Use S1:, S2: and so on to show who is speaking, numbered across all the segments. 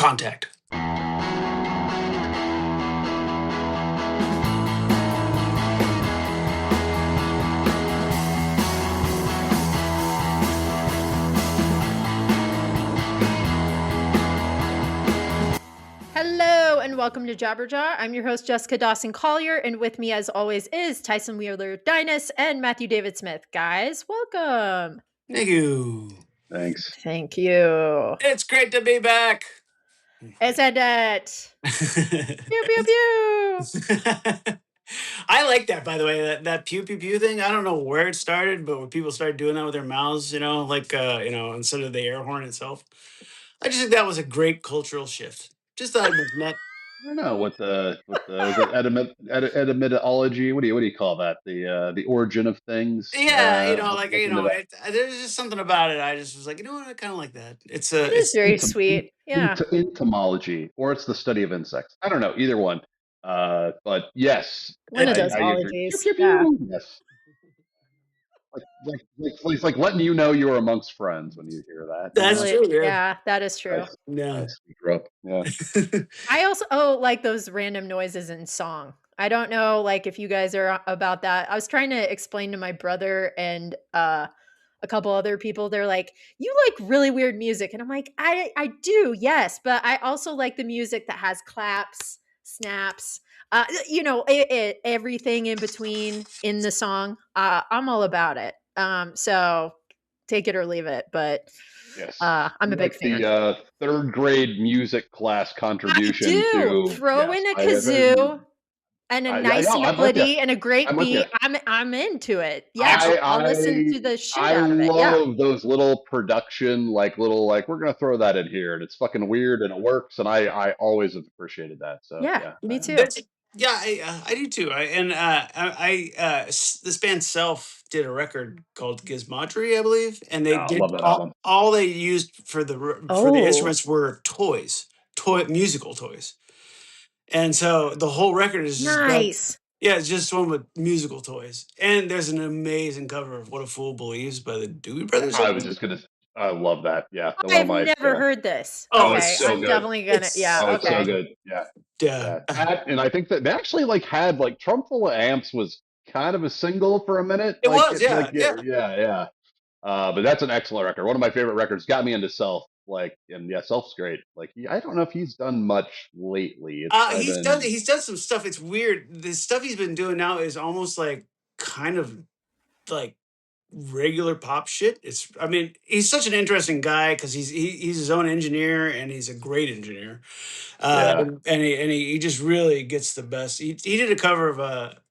S1: Contact.
S2: Hello and welcome to Jabberjaw. I'm your host, Jessica Dawson Collier, and with me, as always, is Tyson Wheeler Dynas and Matthew David Smith. Guys, welcome.
S1: Thank you.
S3: Thanks.
S2: Thank you.
S1: It's great to be back.
S2: Isn't it? Pew, pew, pew.
S1: I like that, by the way, that pew pew pew thing. I don't know where it started, but when people started doing that with their mouths, like instead of the air horn itself, I just think that was a great cultural shift. Just thought I'd mention that.
S3: I don't know what the was it etymology? What do you call that? The origin of things.
S1: Yeah, there's just something about it. I just was like, you know what, I kind of like that.
S2: It is very sweet. Yeah.
S3: Entomology, or it's the study of insects. I don't know, either one. But yes,
S2: One of those
S3: I agree.
S2: ologies. Yeah.
S3: Yes. It's like letting you know you're amongst friends when you hear that.
S1: That's true.
S2: Yeah, that is true.
S1: Yeah.
S3: Yeah.
S2: I also like those random noises in song. I don't know, like, if you guys are about that. I was trying to explain to my brother and a couple other people. They're like, "You like really weird music," and I'm like, "I do, yes, but I also like the music that has claps, snaps, everything in between in the song. I'm all about it. So take it or leave it, but."
S3: Yes.
S2: I'm a big fan.
S3: The third grade music class contribution to
S2: throw in a kazoo and a nice melody and a great beat. I'm into it. Yeah, I'll listen to the shit out of it.
S3: I love those little production, like we're gonna throw that in here, and it's fucking weird and it works, and I always have appreciated that. So yeah
S2: me too.
S1: I do too. This band Self did a record called Gizmodry, I believe, and they did all they used for the instruments were musical toys, and so the whole record is just
S2: nice.
S1: It's just one with musical toys, and there's an amazing cover of "What a Fool Believes" by the Doobie Brothers.
S3: I love that. Yeah,
S2: I've never heard this.
S3: Oh, it's so
S2: I'm
S3: good.
S2: Definitely gonna.
S3: It's so good. Yeah. And I think that they actually had Trump Full of Amps was kind of a single for a minute.
S1: It was,
S3: yeah. But that's an excellent record. One of my favorite records. Got me into Self. Self's great. I don't know if he's done much lately.
S1: He's done some stuff. It's weird. The stuff he's been doing now is almost kind of regular pop shit. He's such an interesting guy because he's his own engineer, and he's a great engineer. And he just really gets the best. He did a cover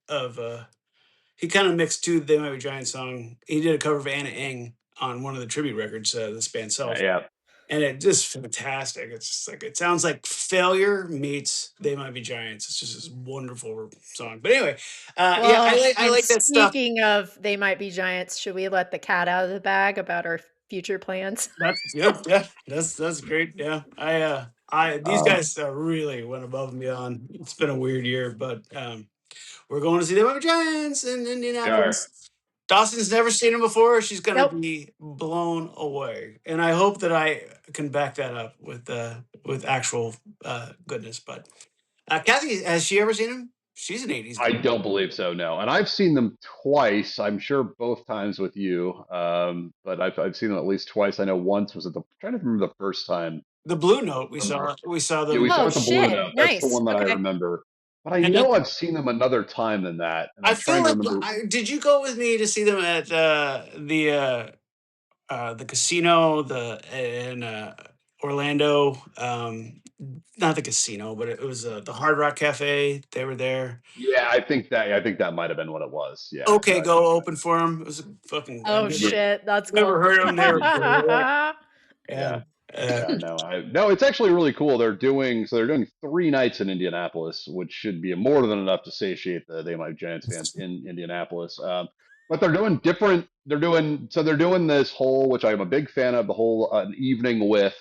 S1: of he kind of mixed two They Might Be Giants song. He did a cover of Anna Ng on one of the tribute records, this band Self. And it's just fantastic. It's just it sounds like Failure meets They Might Be Giants. It's just this wonderful song. But anyway, I like that stuff.
S2: Speaking of They Might Be Giants, should we let the cat out of the bag about our future plans?
S1: That's great. Yeah, these guys really went above and beyond. It's been a weird year, but we're going to see They Might Be Giants in Indianapolis. Dawson's never seen him before. She's going to be blown away. And I hope that I can back that up with actual goodness. But Kathy, has she ever seen him? She's an 80s girl.
S3: I don't believe so, no. And I've seen them twice. I'm sure both times with you. But I've seen them at least twice. I know once was I'm trying to remember the first time.
S1: The Blue Note we saw. We saw them.
S3: Yeah, we saw the Blue Note. That's the one that I remember. But I know I've seen them another time than that. And
S1: I feel like did you go with me to see them at the casino in Orlando? Not the casino, but it was the Hard Rock Cafe. They were there.
S3: Yeah, I think that might have been what it was. Yeah.
S1: OK Go open for them. It was a fucking.
S2: Shit, that's cool.
S1: Never heard of them. They were
S3: yeah. No, it's actually really cool. They're doing 3 nights in Indianapolis, which should be more than enough to satiate the They Might Be Giants fans in Indianapolis. But they're doing different. They're doing this whole, which I'm a big fan of, the whole an evening with,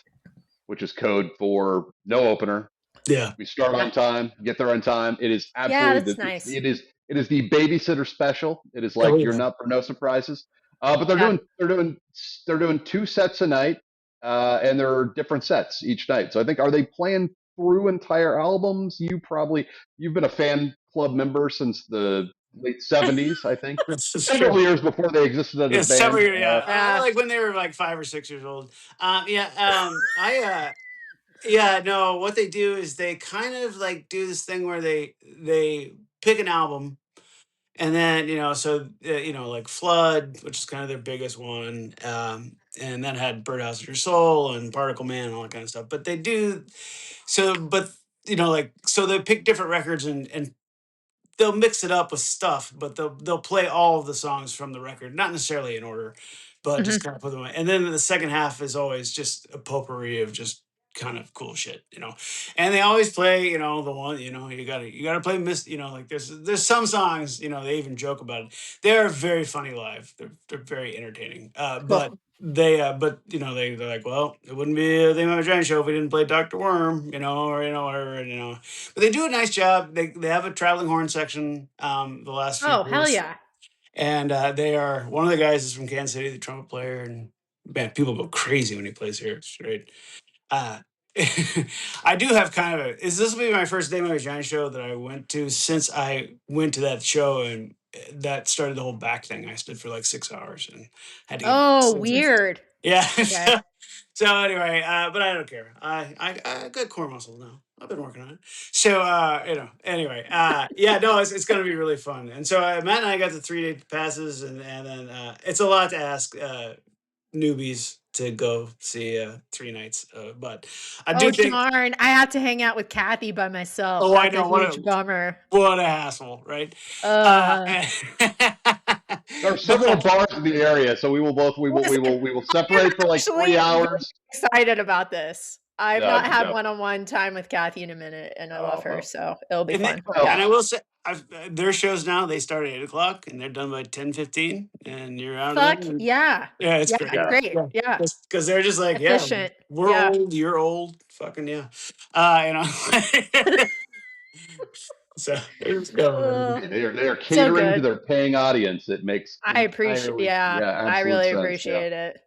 S3: which is code for no opener.
S1: Yeah,
S3: we start on time, get there on time. It is absolutely
S2: nice.
S3: It is the babysitter special. It is you're not for no surprises. But they're doing 2 sets a night. and there are different sets each night. So I think, are they playing through entire albums? You've been a fan club member since the late '70s, I think.
S1: This is true.
S3: Several years before they existed as
S1: Yeah,
S3: a band.
S1: several years. Yeah, like when they were like 5 or 6 years old. Yeah, no. What they do is they kind of like do this thing where they pick an album, and then like Flood, which is kind of their biggest one, and that had Birdhouse of Your Soul and Particle Man and all that kind of stuff. But they do so, but like so they pick different records and they'll mix it up with stuff, but they'll play all of the songs from the record, not necessarily in order, but just kind of put them away. And then the second half is always just a potpourri of just kind of cool shit. And they always play, the one, you gotta play like there's some songs, they even joke about it. They're very funny live. They're very entertaining. But they're like, well, it wouldn't be a Thing on a Giant Show if we didn't play Dr. Worm, but they do a nice job. They have a traveling horn section the last few
S2: Oh, hell
S1: years.
S2: yeah.
S1: And they are one of the guys is from Kansas City, the trumpet player, and man, people go crazy when he plays here. It's great. Uh, I do have kind of this will be my first Day My Giant show that I went to since I went to that show, and that started the whole back thing. I stood for like 6 hours and had to get
S2: Oh, weird.
S1: yeah.
S2: Okay.
S1: So anyway, but I don't care. I got core muscles now. I've been working on it. So anyway, yeah, no, it's gonna be really fun. And so Matt and I got the 3-day passes, and then it's a lot to ask newbies to go see 3 nights. But I do think.
S2: Darn! I had to hang out with Kathy by myself.
S1: Oh, I
S2: That's
S1: know.
S2: a huge bummer.
S1: What a hassle, right?
S3: There are several bars in the area, so we will separate for like 3 hours.
S2: Excited about this. I've not had one-on-one time with Kathy in a minute, and I love her, so it'll be fun.
S1: And I will say, their shows now, they start at 8:00 and they're done by 10:15, and you're out.
S2: Fuck yeah!
S1: Yeah, it's great.
S2: Great. Yeah,
S1: because they're just like,
S2: efficient.
S1: We're old, you're old, fucking yeah. So
S3: they are catering to their paying audience. It makes
S2: I appreciate. I really appreciate it.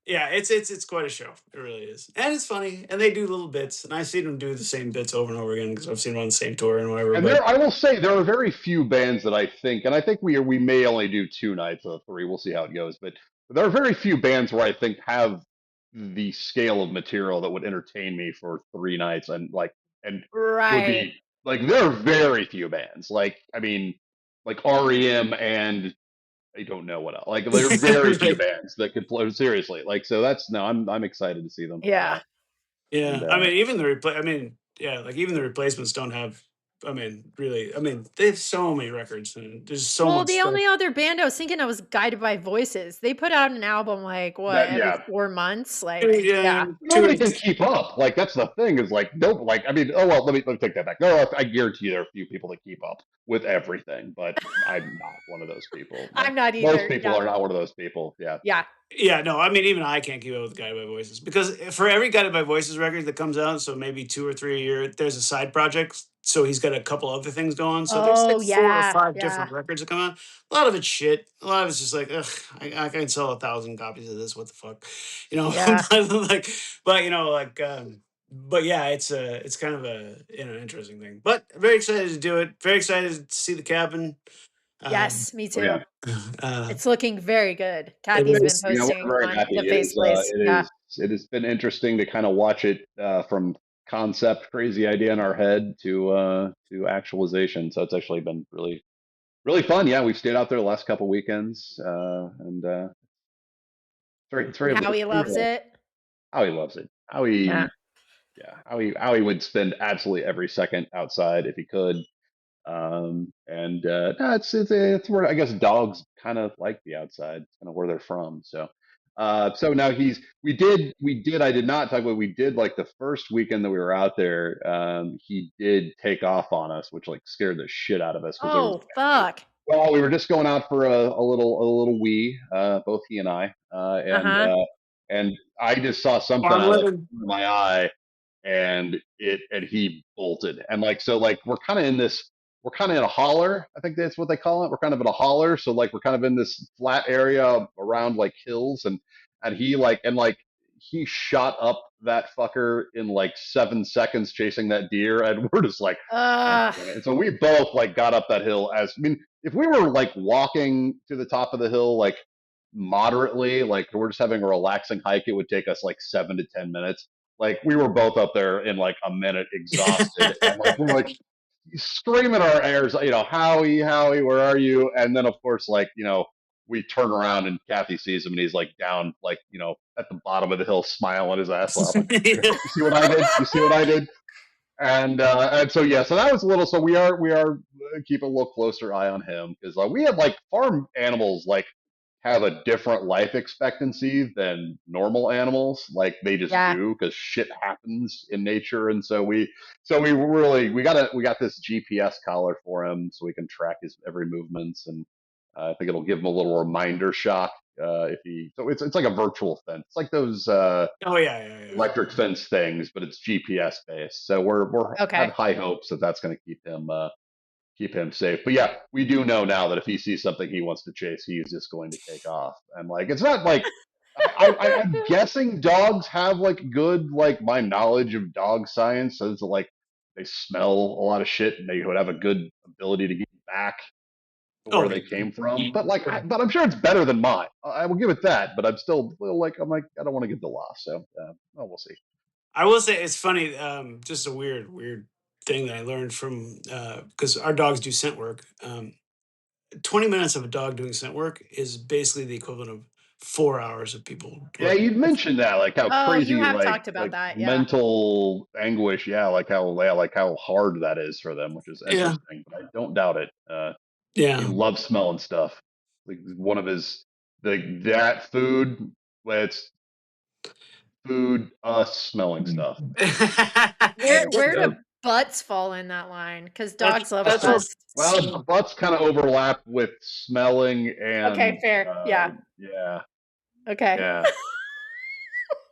S1: Yeah, it's quite a show. It really is, and it's funny. And they do little bits, and I've seen them do the same bits over and over again because I've seen them on the same tour and whatever.
S3: And I will say there are very few bands that I think we may only do 2 nights of 3. We'll see how it goes, but there are very few bands where I think have the scale of material that would entertain me for 3 nights and would be like, there are very few bands. Like, I mean, like REM and I don't know what else. Like, there are very few bands that could play seriously. Like, so I'm excited to see them.
S2: Yeah.
S1: Yeah. I mean, even the replacements don't have. I mean, really. I mean, they have so many records, and there's so much.
S2: Well, the only other band I was thinking of was Guided by Voices. They put out an album like every 4 months. Like,
S3: nobody can keep up. Like, that's the thing. Is like, no, like, I mean, let me take that back. No, I guarantee there are a few people that keep up with everything, but I'm not one of those people.
S2: I'm not either.
S3: Most people are not one of those people. Yeah.
S1: Yeah, no, I mean, even I can't keep up with Guided by Voices because for every Guided by Voices record that comes out, so maybe 2 or 3 a year, there's a side project. So he's got a couple other things going. So there's like 4 or 5 different records that come out. A lot of it's shit. A lot of it's just like, ugh, I can sell 1,000 copies of this. What the fuck, but yeah, it's kind of a interesting thing. But very excited to do it. Very excited to see the cabin.
S2: Yes, me too.
S3: Yeah.
S2: It's looking very good. Kathy's been posting on the Facebook.
S3: It has been interesting to kind of watch it from concept, crazy idea in our head to actualization. So it's actually been really, really fun. Yeah, we've stayed out there the last couple weekends, and it's very.
S2: Howie loves it.
S3: Howie loves it. Howie would spend absolutely every second outside if he could. It's where I guess dogs kind of like the outside, kind of where they're from. So now we did I did not talk about, we did like the first weekend that we were out there, he did take off on us, which like scared the shit out of us.
S2: Oh, fuck.
S3: Well, we were just going out for a little wee, both he and I, and I just saw something out of my eye, and he bolted, and we're kind of in a holler. I think that's what they call it. We're kind of in a holler. So like, we're kind of in this flat area around like hills, and he he shot up that fucker in like 7 seconds chasing that deer, and we're just like, God damn it. And so we both like got up that hill as I mean, if we were like walking to the top of the hill, like moderately, like we're just having a relaxing hike, it would take us like 7 to 10 minutes. Like we were both up there in like a minute, exhausted, and like we're like screaming our airs, Howie, Howie, where are you? And then of course, like, we turn around and Kathy sees him and he's like down, like, at the bottom of the hill, smiling his ass off. Like, you see what I did? You see what I did? And so yeah, so that was a little. So we are keeping a little closer eye on him because we have like farm animals like have a different life expectancy than normal animals. Like they just
S2: Yeah.
S3: do because shit happens in nature, and so we really we got this GPS collar for him so we can track his every movements, and I think it'll give him a little reminder shot if he. So it's like a virtual fence, it's like those.
S1: Oh yeah.
S3: Electric fence things, but it's GPS based. So we're have
S2: Okay.
S3: high hopes that that's going to keep him safe. But yeah, we do know now that if he sees something he wants to chase, he is just going to take off. And like it's not like I'm guessing dogs have like good like my knowledge of dog science says that like they smell a lot of shit and they would have a good ability to get back to where
S1: Oh
S3: they came from. But like, but I'm sure it's better than mine. I will give it that. But I'm still like I'm like I don't want to get the loss. So well, we'll see.
S1: I will say it's funny. Just a weird thing that I learned from because our dogs do scent work. 20 minutes of a dog doing scent work is basically the equivalent of 4 hours of people
S3: Yeah,
S1: work.
S3: you'd mentioned that, like how
S2: Oh, you
S3: crazy,
S2: have talked about
S3: like
S2: that. Yeah.
S3: mental anguish. Yeah, like how hard that is for them, which is
S1: Yeah,
S3: interesting. But I don't doubt it. He
S1: yeah.
S3: loves smelling stuff. Like one of his that food. It's food, us smelling stuff.
S2: Where
S3: It's
S2: where
S3: good.
S2: do butts fall in that line? Because
S1: that's
S2: dogs love
S1: that's what.
S2: butts.
S3: Well, butts kind of overlap with smelling
S2: Okay,
S3: and
S2: fair. Yeah.
S3: yeah,
S2: Okay.
S3: yeah.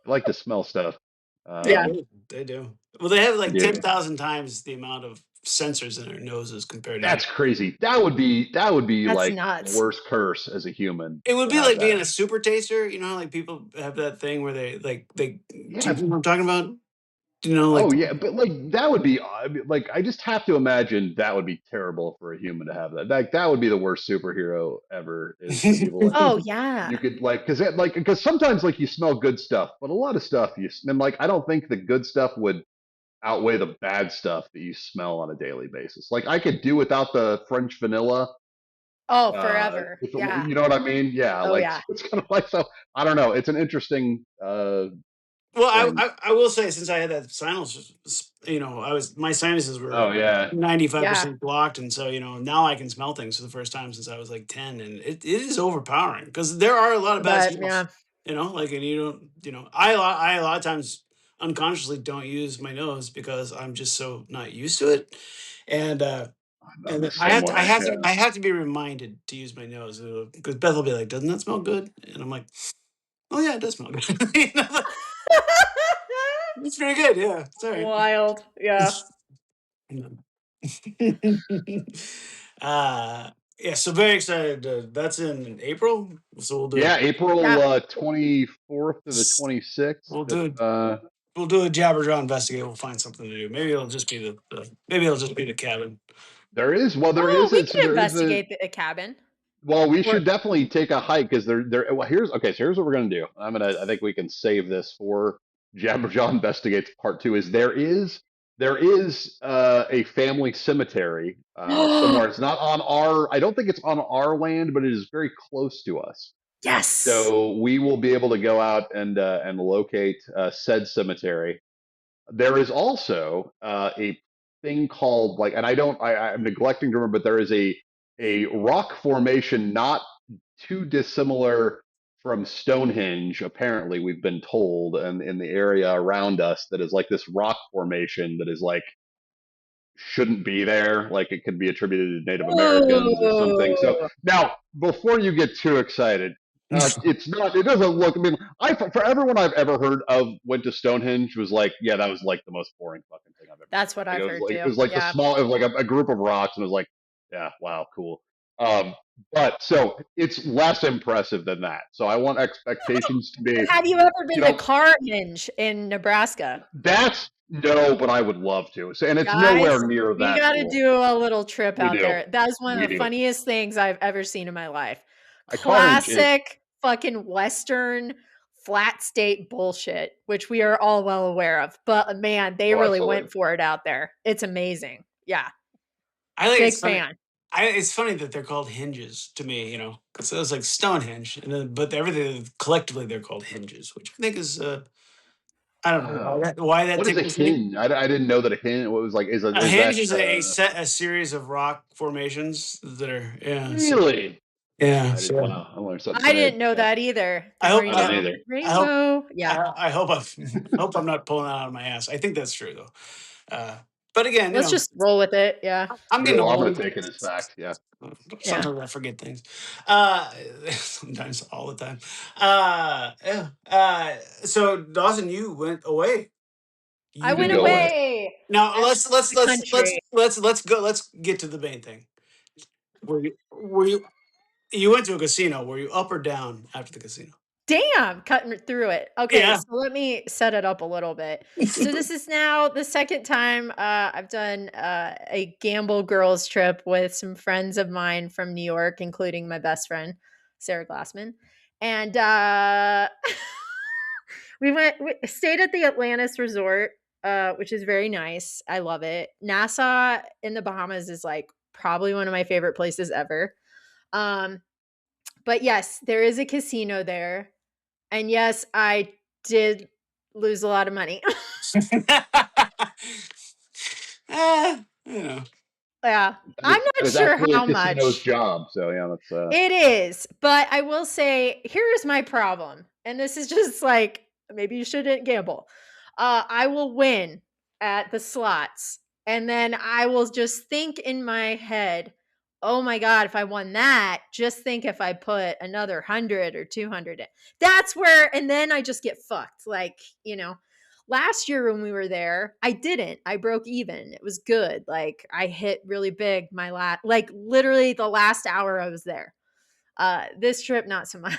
S3: I like to smell stuff.
S1: They
S2: Yeah.
S3: Um,
S1: do. They do. Well, they have
S3: I
S1: like
S3: do.
S1: 10,000 times the amount of sensors in their noses compared to
S3: That's crazy. That would be
S2: That's
S3: like the
S2: nuts.
S3: worst curse as a human
S1: it would
S3: to
S1: be
S3: have
S1: like being
S3: that.
S1: a super taster. You know how like people have that thing where they do you
S3: Yeah.
S1: know what I'm talking about? Like
S3: Oh yeah, but like that would be I mean, like I just have to imagine that would be terrible for a human to have that. Like that would be the worst superhero ever is to be able to
S2: Oh yeah.
S3: you could because sometimes like you smell good stuff, but a lot of stuff and like I don't think the good stuff would outweigh the bad stuff that you smell on a daily basis. Like I could do without the French vanilla.
S2: Oh, forever. Yeah.
S3: You know what I mean? Yeah,
S2: Oh
S3: like
S2: yeah.
S3: it's kind of like so. I don't know. It's an interesting
S1: well,
S3: thing.
S1: I will say since I had that sinus, I was my sinuses were
S3: Oh yeah,
S1: 95
S2: Yeah.
S1: percent blocked, and so now I can smell things for the first time since I was like 10, and it is overpowering because there are a lot of bad
S2: But
S1: smells.
S2: yeah.
S1: Like and you don't I a lot of times unconsciously don't use my nose because I'm just so not used to it, and
S3: I'm the
S1: I
S3: same
S1: have to, I
S3: way.
S1: have to,
S3: Yeah.
S1: I have to be reminded to use my nose because Beth will be like, "Doesn't that smell good?" And I'm like, "Oh yeah, it does smell good." It's pretty good. Yeah, it's all right.
S2: Wild. Yeah.
S1: Yeah, so very excited. That's in April, so
S3: Yeah, April
S2: Yeah.
S3: 24th to the 26th.
S1: we'll
S3: If,
S1: do we'll do a Jabberjaw investigate. We'll find something to do. Maybe it'll just be maybe it'll just be the cabin.
S3: there
S2: Oh,
S3: is
S2: we
S3: a,
S2: can
S3: so there is a
S2: investigate a cabin.
S3: well, we
S2: Or
S3: should definitely take a hike because well, here's what we're gonna do. I think we can save this for Jabberjaw investigates part two. There is a family cemetery somewhere. It's not on I don't think it's on our land, but it is very close to us.
S2: yes.
S3: So we will be able to go out and locate said cemetery. There is also a thing called like, and I'm neglecting to remember, but there is a rock formation not too dissimilar from Stonehenge. Apparently, we've been told, and in the area around us, that is like this rock formation that is like shouldn't be there. Like it could be attributed to Native Americans or something. So
S2: Ooh.
S3: now, before you get too excited, it's not. It doesn't look. I mean, for everyone I've ever heard of went to Stonehenge was like, yeah, that was like the most boring fucking thing I've ever
S2: That's
S3: seen.
S2: what
S3: Like
S2: I've
S3: it was
S2: heard
S3: like
S2: too.
S3: the
S2: Yeah.
S3: small. It was like a group of rocks, and it was like, yeah, wow, cool. But so it's less impressive than that. So I want expectations to be,
S2: Have you ever
S3: you
S2: been to
S3: know,
S2: Carthage in Nebraska?
S3: that's no, but I would love to. So, and it's
S2: Guys,
S3: nowhere near
S2: we
S3: that
S2: got to
S3: cool.
S2: do a little trip
S3: We
S2: out
S3: do.
S2: there. That is one
S3: We
S2: of the
S3: do.
S2: funniest things I've ever seen in my life.
S3: Carthage is
S2: Classic fucking Western flat state bullshit, which we are all well aware of. But man, they
S3: oh,
S2: really
S3: absolutely.
S2: went for it out there. It's amazing. Yeah.
S1: I think
S2: Big
S1: it's funny.
S2: fan.
S1: It's funny that they're called hinges to me, because it was like Stonehenge, and then, but everything collectively they're called hinges, which I think is I don't know
S3: Oh.
S1: why that
S3: What is a
S1: tickles me.
S3: hinge? I didn't know that a hinge. What was like?
S1: A
S3: Is
S1: hinge
S3: that
S1: is a series of rock formations that are
S3: really?
S1: yeah.
S3: I did.
S1: So
S3: Wow, I learned something
S2: I
S3: today.
S2: didn't know
S3: Yeah,
S2: that either. The
S1: I
S2: more
S1: hope
S2: you
S3: I didn't
S2: know.
S3: either.
S1: I hope
S2: Rainbow. Yeah.
S1: I hope I hope I'm not pulling that out of my ass. I think that's true though. But again,
S2: Let's just roll with it. Yeah.
S1: I'm
S3: Yeah,
S1: getting
S3: well, I'm going
S1: old.
S3: to take it as fact. Yeah.
S2: Yeah.
S1: Sometimes I forget things. Uh, sometimes all the time. Yeah. So Dawson, you went away.
S2: I
S1: You
S3: Did
S2: went
S3: go away.
S2: away.
S1: now
S2: I went to the country.
S1: let's go. Let's get to the main thing. You went to a casino? Were you up or down after the casino?
S2: Damn, cutting through it. Okay,
S1: Yeah.
S2: so let me set it up a little bit. So this is now the second time I've done a gamble girls trip with some friends of mine from New York, including my best friend Sarah Glassman, and we stayed at the Atlantis Resort, which is very nice. I love it. Nassau in the Bahamas is like probably one of my favorite places ever. Um, but yes, there is a casino there. And yes, I did lose a lot of money.
S1: You know.
S2: Yeah. I'm
S3: That
S2: not
S3: is
S2: sure
S3: actually a
S2: how
S3: casino's
S2: much.
S3: job. So yeah, that's
S2: It is, but I will say, here's my problem. And this is just like, maybe you shouldn't gamble. I will win at the slots. And then I will just think in my head, oh my God, if I won that, just think if I put another 100 or 200 in. That's where, and then I just get fucked. Like, last year when we were there, I didn't. I broke even. It was good. Like, I hit really big like literally the last hour I was there. This trip, not so much.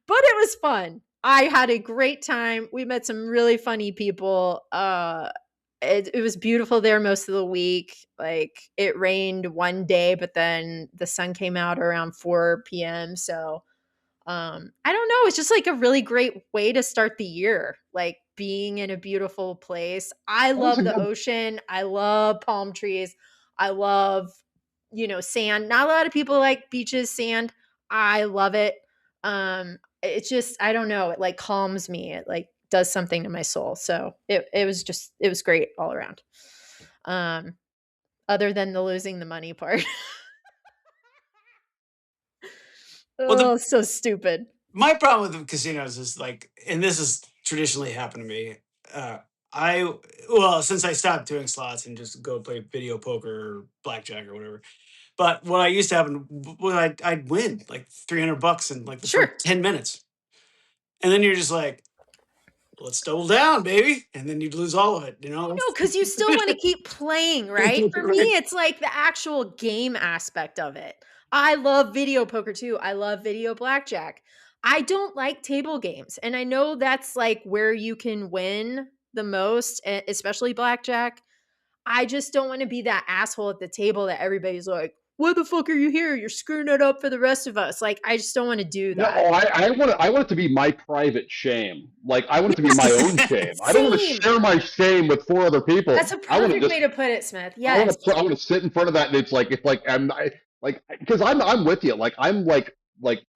S2: But it was fun. I had a great time. We met some really funny people. It was beautiful there most of the week. Like, it rained one day, but then the sun came out around 4 p.m. So I don't know. It's just like a really great way to start the year. Like, being in a beautiful place. I
S3: that was a
S2: love the
S3: good.
S2: ocean. I love palm trees. I love, sand. Not a lot of people like beaches, sand. I love it. It's just, I don't know. It like calms me. It like does something to my soul. So it was great all around. Um, Other than the losing the money part.
S1: Well,
S2: Oh, so stupid.
S1: my problem with the casinos is like, and this has traditionally happened to me. Uh, since I stopped doing slots and just go play video poker or blackjack or whatever. But what I used to happen was I'd win like $300 in like the
S2: Sure.
S1: first 10 minutes, and then you're just like, let's double down, baby, and then you'd lose all of it.
S2: No, because you still want to keep playing, right? For me,
S1: Right.
S2: it's like the actual game aspect of it. I love video poker too. I love video blackjack. I don't like table games. And I know that's like where you can win the most, especially blackjack. I just don't want to be that asshole at the table that everybody's like, "Why the fuck are you here? You're screwing it up for the rest of us." Like, I just don't want to do
S3: No,
S2: that.
S3: I want it to be my private shame. Like I want it to be my
S2: Yes,
S3: own shame. I don't want to
S2: same.
S3: share my shame with four other people.
S2: That's a perfect way to put it, Smith. Yes.
S3: I want to sit in front of that, and it's like because I'm with you. Like I'm like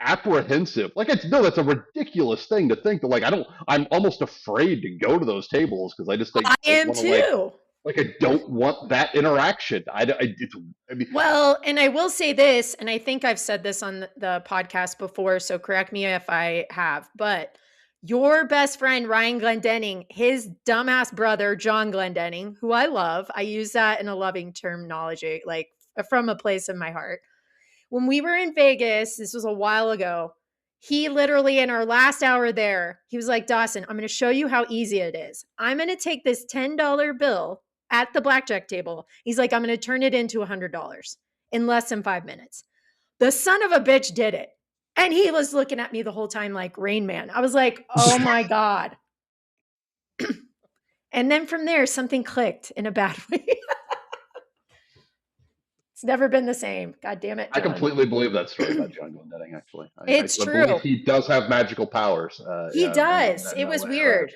S3: apprehensive. Like it's no, that's a ridiculous thing to think that I'm almost afraid to go to those tables because I just
S2: I
S3: don't
S2: am
S3: want to
S2: too.
S3: like I don't want that interaction. I mean,
S2: Well, and I will say this, and I think I've said this on the podcast before, so correct me if I have, but your best friend, Ryan Glendenning, his dumbass brother, John Glendenning, who I love, I use that in a loving terminology, like from a place in my heart. When we were in Vegas, this was a while ago, he literally, in our last hour there, he was like, Dawson, I'm going to show you how easy it is. I'm going to take this $10 bill at the blackjack table. He's like, I'm going to turn it into $100. in less than 5 minutes. The son of a bitch did it. And he was looking at me the whole time like Rain Man. I was like, oh my God. And then from there, something clicked in a bad way. It's never been the same. God damn it,
S3: I
S2: John.
S3: completely believe that story about John Glendenning, actually.
S2: It's
S3: I
S2: true.
S3: believe he does have magical powers.
S2: He does. It was weird.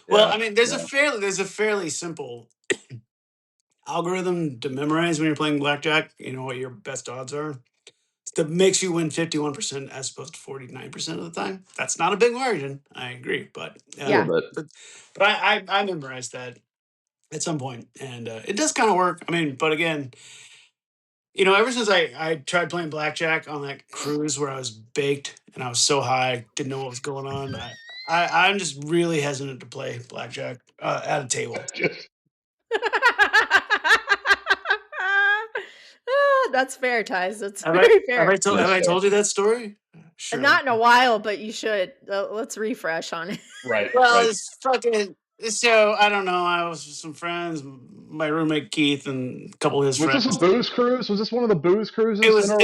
S1: Well, I mean, there's a fairly simple algorithm to memorize when you're playing blackjack. You know what your best odds are. That makes you win 51% as opposed to 49% of the time. That's not a big margin. I agree, but
S2: Yeah.
S1: but I memorized that at some point, and it does kind of work. I mean, but again, you know, ever since I tried playing blackjack on that cruise where I was baked and I was so high, didn't know what was going on. I'm just really hesitant to play blackjack at a table.
S2: That's fair, Ties. That's very fair.
S1: Have I told you that story?
S2: Sure. Not in a while, but you should. Let's refresh on it.
S3: Right.
S1: Well, it's fucking. So I don't know. I was with some friends, my roommate Keith and a couple of his friends.
S3: Was this a booze cruise? Was this one of the booze cruises
S1: in Orlando?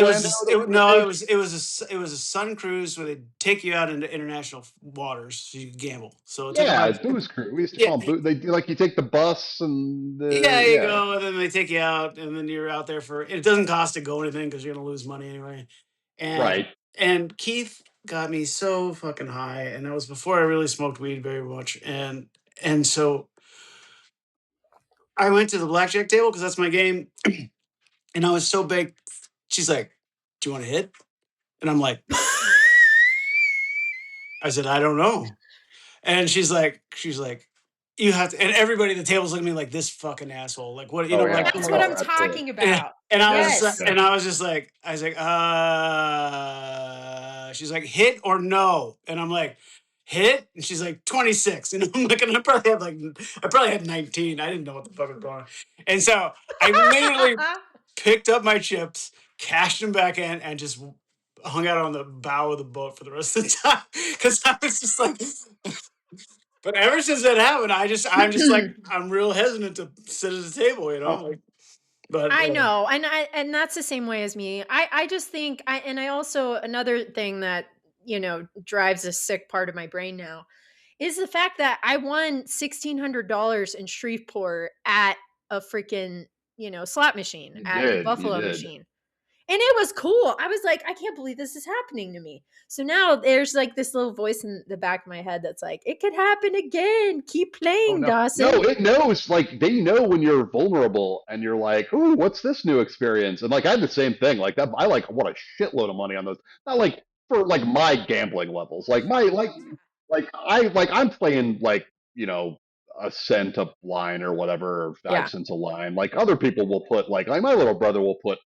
S1: It was a sun cruise where they take you out into international waters so you gamble. So it's
S3: it's booze cruise. We used to call them booze. They you take the bus and
S1: you go, and then they take you out, and then you're out there for. It doesn't cost to go anything because you're gonna lose money anyway. And and Keith got me so fucking high, and that was before I really smoked weed very much, and so I went to the blackjack table because that's my game, and I was so baked. She's like, "Do you want to hit?" And I'm like, I said, "I don't know." And she's like, "You have to." And everybody at the table's looking at me like this fucking asshole. Like what? You know, like
S2: that's what I'm talking about.
S1: And I was just like, she's like, hit or no? And I'm like, hit? And she's like, 26. And I'm like, and I probably had 19. I didn't know what the fuck was going on. And so I literally picked up my chips, cashed them back in, and just hung out on the bow of the boat for the rest of the time. Cause I was just like, but ever since that happened, I'm just like, I'm real hesitant to sit at the table, you know? Like, but
S2: I know, and that's the same way as me. I just think I also another thing that drives a sick part of my brain now is the fact that I won $1,600 in Shreveport at a freaking slot machine at the Buffalo machine. And it was cool. I was like, I can't believe this is happening to me. So now there's like this little voice in the back of my head that's like, it could happen again. Keep playing, Dawson.
S3: No, it knows. Like, they know when you're vulnerable and you're like, ooh, what's this new experience? And like, I had the same thing. Like that, I like won a shitload of money on those. Not like for like my gambling levels. Like I'm playing like, a cent a line or whatever, or 5 cents a line. Like other people will put like my little brother will put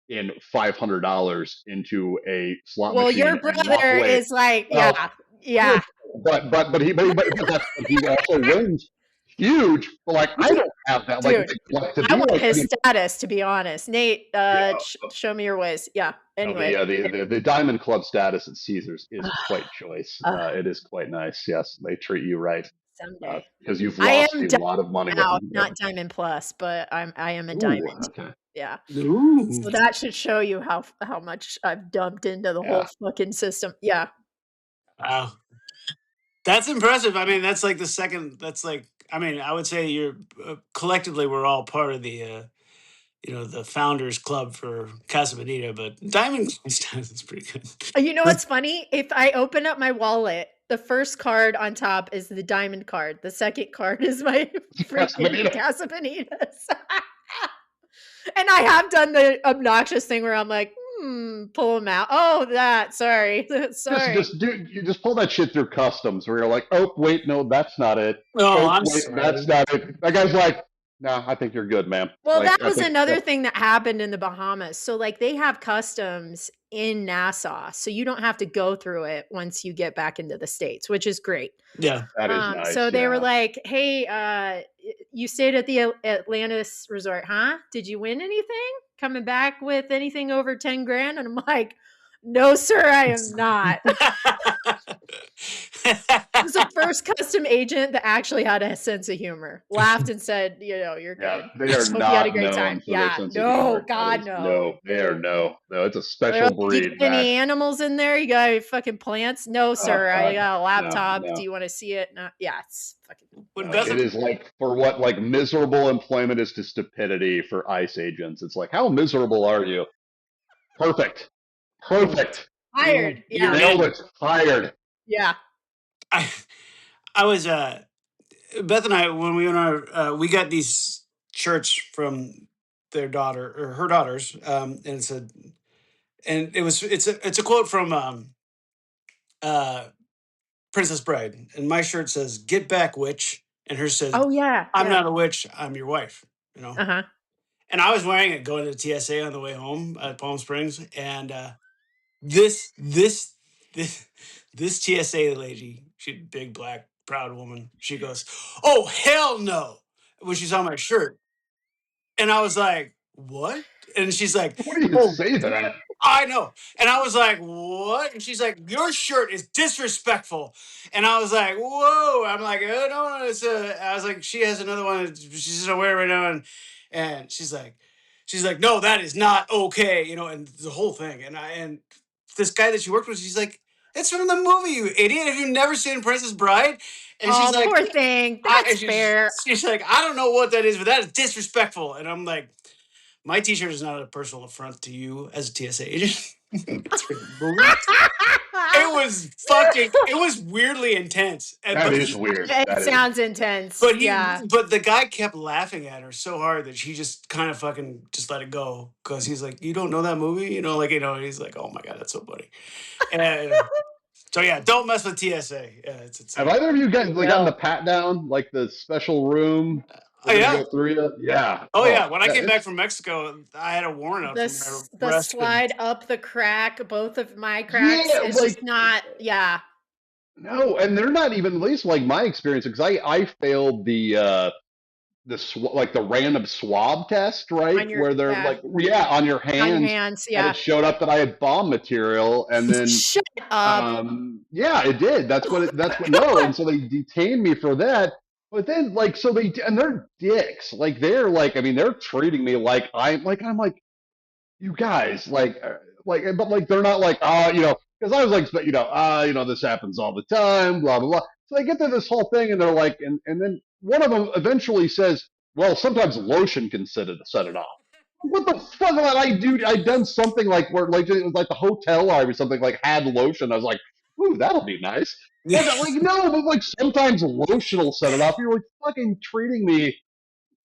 S3: in $500 into a slot machine.
S2: Well, your brother is like, yeah.
S3: But he also wins huge. But like, I don't have that.
S2: Dude, I want his status, to be honest. Nate, show me your ways. Yeah. Anyway,
S3: the Diamond Club status at Caesars is quite choice. It is quite nice. Yes, they treat you right.
S2: Someday,
S3: because you've lost a lot of money.
S2: Now, not Diamond Plus, but I am a Diamond.
S3: Okay.
S2: Yeah.
S1: Ooh.
S2: So that should show you how much I've dumped into the whole fucking system. Yeah.
S1: Wow. That's impressive. I mean, that's like the second. That's like, I mean, I would say you're collectively we're all part of the, the founders club for Casa Bonita, but Diamond is pretty good.
S2: You know what's funny? If I open up my wallet, the first card on top is the Diamond card. The second card is my freaking Casa Bonitas. And I have done the obnoxious thing where I'm like, pull them out. Oh, sorry.
S3: You just pull that shit through customs where you're like, oh, wait, no, that's not it. That's not it. That guy's like, no, I think you're good, man.
S2: Well, that was another thing that happened in the Bahamas. So like they have customs in Nassau, so you don't have to go through it once you get back into the States, which is great.
S1: Yeah,
S3: that is nice.
S2: So they were like, hey, you stayed at the Atlantis resort, huh? Did you win anything? Coming back with anything over 10 grand? And I'm like, No, sir, I am not. It was the first custom agent that actually had a sense of humor. Laughed and said, you're
S3: Yeah,
S2: good.
S3: they are
S2: Hope you had a
S3: not
S2: great time.
S3: known for their
S2: Yeah.
S3: sense of
S2: No,
S3: humor. That
S2: God,
S3: is
S2: no.
S3: no. It's a
S2: They're
S3: special
S2: like, you
S3: breed.
S2: got any animals in there? You got any fucking plants? No,
S3: Oh
S2: sir. I
S3: God,
S2: got a laptop.
S3: no.
S2: Do you want to see it? No. Yeah, it's fucking.
S1: When
S3: No,
S1: Beth,
S3: it is like for what like miserable employment is to stupidity for ICE agents. It's like, how miserable are you? Perfect. Perfect.
S2: Hired.
S1: you're
S2: Yeah.
S3: Nailed
S1: in.
S3: it. Hired.
S2: Yeah.
S1: I I was Beth and I when we went on our we got these shirts from their daughter or her daughters, and it said, and it's a quote from uh, Princess Bride, and my shirt says "Get back, witch," and hers says,
S2: Oh, yeah.
S1: "I'm
S2: Yeah.
S1: not a witch, I'm your wife." You know,
S2: Uh-huh.
S1: and I was wearing it going to the TSA on the way home at Palm Springs, and this this this this TSA lady, she big black proud woman. She goes, "Oh hell no!" when she saw my shirt, and I was like, "What?" And she's like,
S3: What do you
S1: "Oh,
S3: say to that?
S1: I know." And I was like, "What?" And she's like, "Your shirt is disrespectful." And I was like, "Whoa!" I'm like, "Oh no, it's a." I was like, "She has another one. She's gonna wear it right now." And she's like, "No, that is not okay." You know, and the whole thing. And this guy that she worked with, she's like, "It's from the movie, you idiot. Have you never seen Princess Bride?" And she's
S2: Oh,
S1: like,
S2: poor thing.
S1: I,
S2: That's
S1: and
S2: fair.
S1: she's like, "I don't know what that is, but that is disrespectful." And I'm like, my T-shirt is not a personal affront to you as a TSA agent. It's for the movie. It was weirdly intense.
S3: That is weird.
S2: It
S3: That is
S2: sounds intense. Yeah.
S1: but the guy kept laughing at her so hard that she just kind of fucking just let it go, because he's like, "You don't know that movie?" He's like, "Oh my god, that's so funny." And so yeah, don't mess with TSA. Yeah, it's
S3: Have
S1: insane.
S3: either of you guys like gotten the
S2: Well,
S3: pat down, like the special room?
S1: Oh
S3: They're gonna
S1: yeah.
S3: go through you. Yeah.
S1: Oh
S3: Oh,
S1: yeah. When I
S3: yeah.
S1: came back
S3: It's
S1: from Mexico, I had a warrant out for my
S2: the
S1: arrest. And
S2: slide up the crack, both of my cracks,
S3: yeah,
S2: is
S3: like
S2: just not, yeah,
S3: no, and they're not even at least like my experience because I failed like the random swab test, right?
S2: on your,
S3: Where they're
S2: yeah,
S3: like, yeah, on your
S2: on your
S3: hands,
S2: hands.
S3: and
S2: Yeah.
S3: it showed up that I had bomb material, and then
S2: Shut up.
S3: yeah, it did. That's what no, and so they detained me for that. But then like so they and they're dicks. Like they're like I mean they're treating me like I'm like you guys but like they're not like because I was like this happens all the time, blah blah blah. So they get to this whole thing and they're like and then one of them eventually says, well, sometimes lotion can set it off. What the fuck? I'd done something like where like it was like the hotel or something like had lotion. I was like, ooh, that'll be nice. And I'm like, no, but like sometimes lotion will set it off. You're like fucking treating me.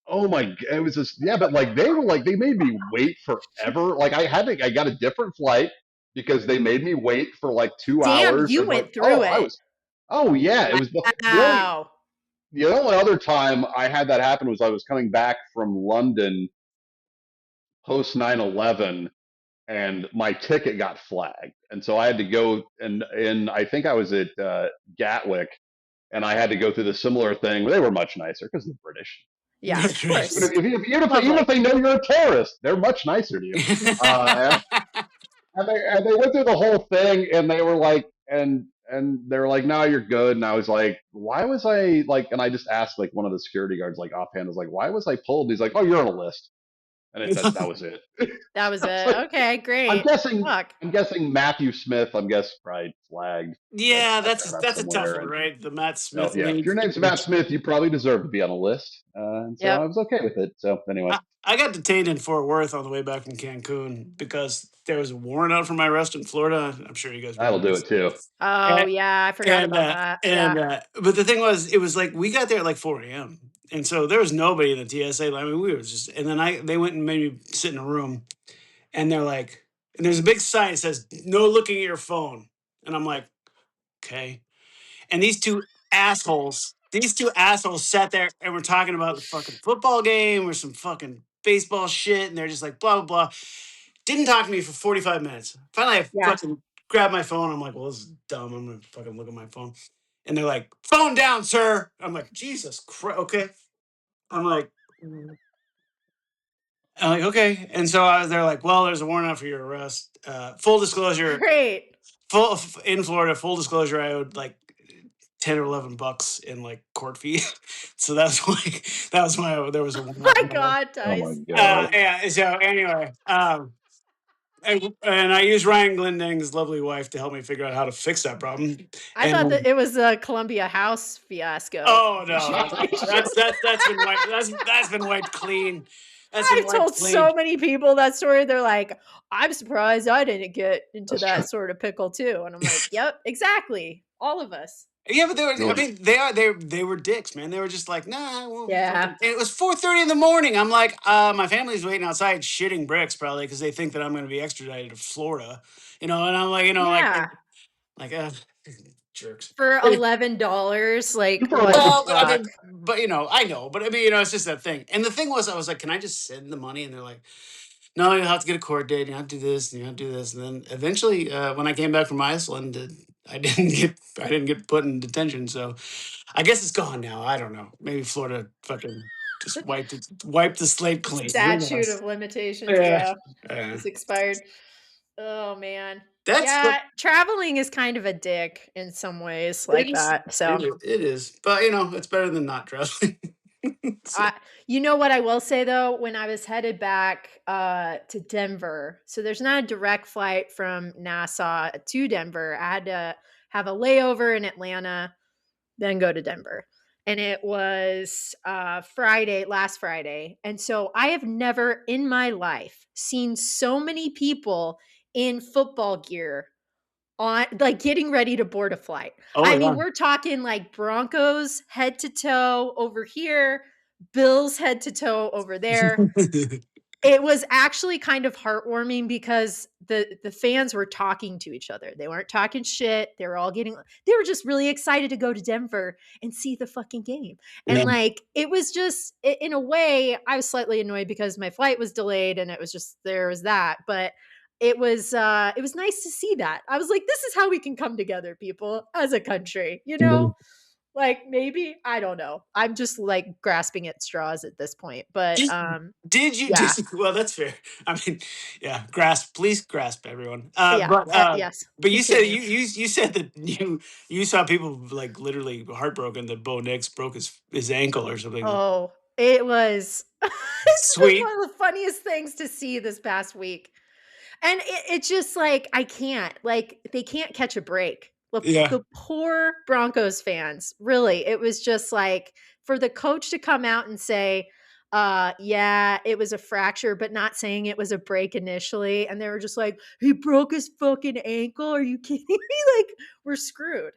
S3: Oh my! It was just yeah, but like they made me wait forever. Like I got a different flight because they made me wait for like two
S2: Damn,
S3: hours.
S2: you
S3: And like
S2: went through it.
S3: oh yeah, it was
S2: Wow.
S3: the only other time I had that happen was I was coming back from London post 9/11 and my ticket got flagged, and so I had to go and I think I was at Gatwick, and I had to go through the similar thing. They were much nicer because they're British.
S2: Yeah, of
S3: Even
S2: course.
S3: even
S2: Lovely.
S3: if they know you're a terrorist, they're much nicer to you. Uh, and they went through the whole thing, and they were like, and they were like, no, you're good. And I was like, why was I like? And I just asked like one of the security guards, like offhand, was like, why was I pulled? He's like, oh, you're on a list, and that was it.
S2: That was
S3: It's
S2: it.
S3: like,
S2: Okay,
S3: I'm
S2: great.
S3: guessing.
S2: Fuck.
S3: I'm guessing Matthew Smith. I'm guess probably flagged.
S1: Yeah,
S3: I found out
S1: that's a tough
S3: somewhere,
S1: one,
S3: and
S1: right? The Matt
S3: so
S1: Smith
S3: yeah, if
S1: name.
S3: your name's Matt Smith, you probably deserve to be on a list. And so
S2: Yep.
S3: I was okay with it. So anyway,
S1: I got detained in Fort Worth on the way back from Cancun because there was a warrant out for my arrest in Florida. I'm sure you guys
S3: that'll
S1: remember
S3: do
S1: this.
S3: it too.
S2: Oh,
S1: And
S2: yeah, I forgot about that. Yeah.
S1: but the thing was, it was like we got there at like 4 a.m. and so there was nobody in the TSA line. I mean, we were just, and then they went and made me sit in a room, and they're like, and there's a big sign that says "No looking at your phone," and I'm like, okay. And these two assholes sat there and were talking about the fucking football game or some fucking baseball shit. And they're just like, blah, blah, blah. Didn't talk to me for 45 minutes. Finally, I
S2: Yeah.
S1: fucking grabbed my phone. I'm like, well, this is dumb. I'm going to fucking look at my phone. And they're like, phone down, sir. I'm like, Jesus Christ. Okay. I'm like, I'm like, okay. And so they're like, well, there's a warrant out for your arrest. Full disclosure,
S2: Great.
S1: in Florida, full disclosure, I owed like 10 or $11 in like court fee. So that's why there was a warrant out
S2: My
S1: for my arrest.
S2: God,
S3: Oh my
S2: Dice.
S3: god.
S1: Yeah. So anyway, and I used Ryan Glending's lovely wife to help me figure out how to fix that problem.
S2: I thought that
S1: And
S2: it was a Columbia House fiasco.
S1: oh no, that's been wiped. That's been wiped clean. That's been
S2: I've
S1: wiped
S2: told so
S1: clean.
S2: many people that story. They're like, I'm surprised I didn't get into that sort of pickle too. And I'm like, yep, exactly. All of us.
S1: Yeah, but they were. I
S3: Really?
S1: mean, they were dicks, man. They were just like, nah. I won't
S2: Yeah.
S1: fucking-" And it was 4:30 in the morning. I'm like, my family's waiting outside shitting bricks probably because they think that I'm going to be extradited to Florida, And I'm like,
S2: Yeah.
S1: like, jerks.
S2: For $11, like
S3: Super
S2: what the
S1: Well, but I
S2: fuck?
S1: mean, I know, but I mean, it's just that thing. And the thing was, I was like, can I just send the money? And they're like, no, you'll have to get a court date. You have to do this, and you have to do this. And then eventually, when I came back from Iceland, I didn't get put in detention. So I guess it's gone now. I don't know. Maybe Florida fucking just wiped the slate clean. Who
S2: Statute
S1: knows?
S2: of limitations,
S1: Yeah.
S2: yeah.
S1: Yeah.
S2: It's expired. Oh man.
S1: That's
S2: Yeah, traveling is kind of a dick in some ways like that. So
S1: it is. But it's better than not traveling. So-
S2: you know what I will say though, when I was headed back to Denver, so there's not a direct flight from Nassau to Denver. I had to have a layover in Atlanta, then go to Denver. And it was last Friday. And so I have never in my life seen so many people in football gear on like getting ready to board a flight.
S1: Oh,
S2: I mean,
S1: yeah.
S2: we're talking like Broncos head to toe over here, Bills head to toe over there. It was actually kind of heartwarming because the fans were talking to each other. They weren't talking shit. They were just really excited to go to Denver and see the fucking game. And
S1: Yeah.
S2: like it was just in a way, I was slightly annoyed because my flight was delayed and it was just there was that. But it was nice to see that. I was like, this is how we can come together, people, as a country, Like maybe I don't know. I'm just like grasping at straws at this point. But
S1: Did you?
S2: yeah.
S1: Well, that's fair. I mean, yeah. Please grasp everyone.
S2: Yeah, yes.
S1: But you said
S2: Continue.
S1: you said that you saw people like literally heartbroken that Bo Nix broke his ankle or something.
S2: Oh, it was it's just
S1: Sweet.
S2: one of the funniest things to see this past week. And it's just like I can't. Like they can't catch a break.
S1: Yeah.
S2: The poor Broncos fans. Really, it was just like for the coach to come out and say, yeah, it was a fracture, but not saying it was a break initially. And they were just like, he broke his fucking ankle. Are you kidding me? Like, we're screwed.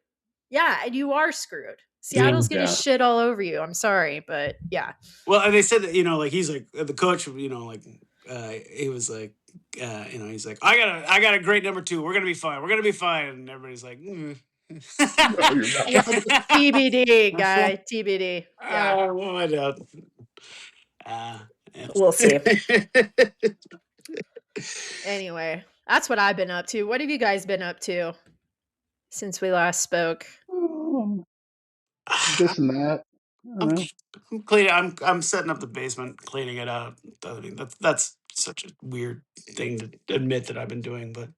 S2: Yeah, and you are screwed. Seattle's gonna shit all over you. I'm sorry, but yeah.
S1: Well, and they said that like he's like the coach. Like he was like he's like I got a great number 2. We're gonna be fine. We're gonna be fine. And everybody's like.
S3: No, you're not.
S2: Yeah, TBD, guy. TBD. Yeah.
S1: Well, I doubt.
S2: We'll see. Anyway, that's what I've been up to. What have you guys been up to since we last spoke?
S3: This and that.
S1: I'm cleaning. I'm setting up the basement, cleaning it out. I mean, that's such a weird thing to admit that I've been doing, but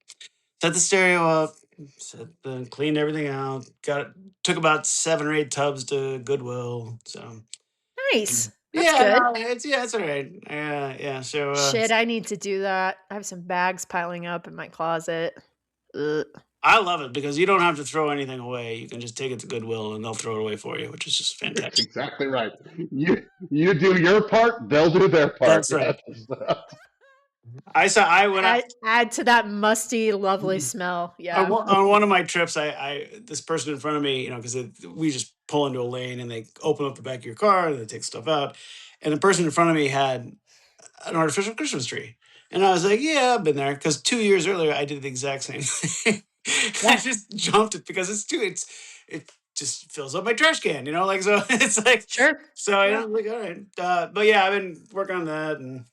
S1: set the stereo up, cleaned everything out. Took about 7 or 8 tubs to Goodwill. So
S2: Nice. That's
S1: yeah,
S2: good.
S1: it's all right. Yeah. So
S2: shit, I need to do that. I have some bags piling up in my closet. Ugh.
S1: I love it because you don't have to throw anything away. You can just take it to Goodwill and they'll throw it away for you, which is just fantastic.
S3: That's exactly right. You do your part, they'll do their part.
S1: That's right.
S2: Add to that musty, lovely smell. Yeah.
S1: On one of my trips, this person in front of me, because we just pull into a lane and they open up the back of your car and they take stuff out, and the person in front of me had an artificial Christmas tree, and I was like, yeah, I've been there because 2 years earlier I did the exact same thing. I just jumped it because it just fills up my trash can, like so it's like
S2: sure.
S1: So I'm like, all right, but yeah, I've been working on that and.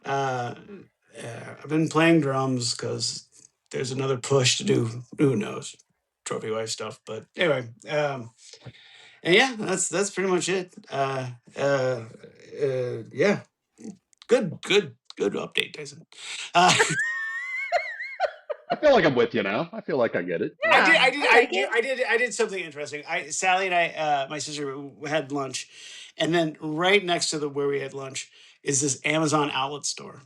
S1: I've been playing drums because there's another push to do, who knows, trophy wife stuff. But anyway, and yeah, that's pretty much it. Yeah. Good update, Tyson.
S3: I feel like I'm with you now. I feel like I get it.
S2: Yeah,
S1: I did something interesting. Sally and I, my sister, had lunch, and then right next to where we had lunch is this Amazon outlet store.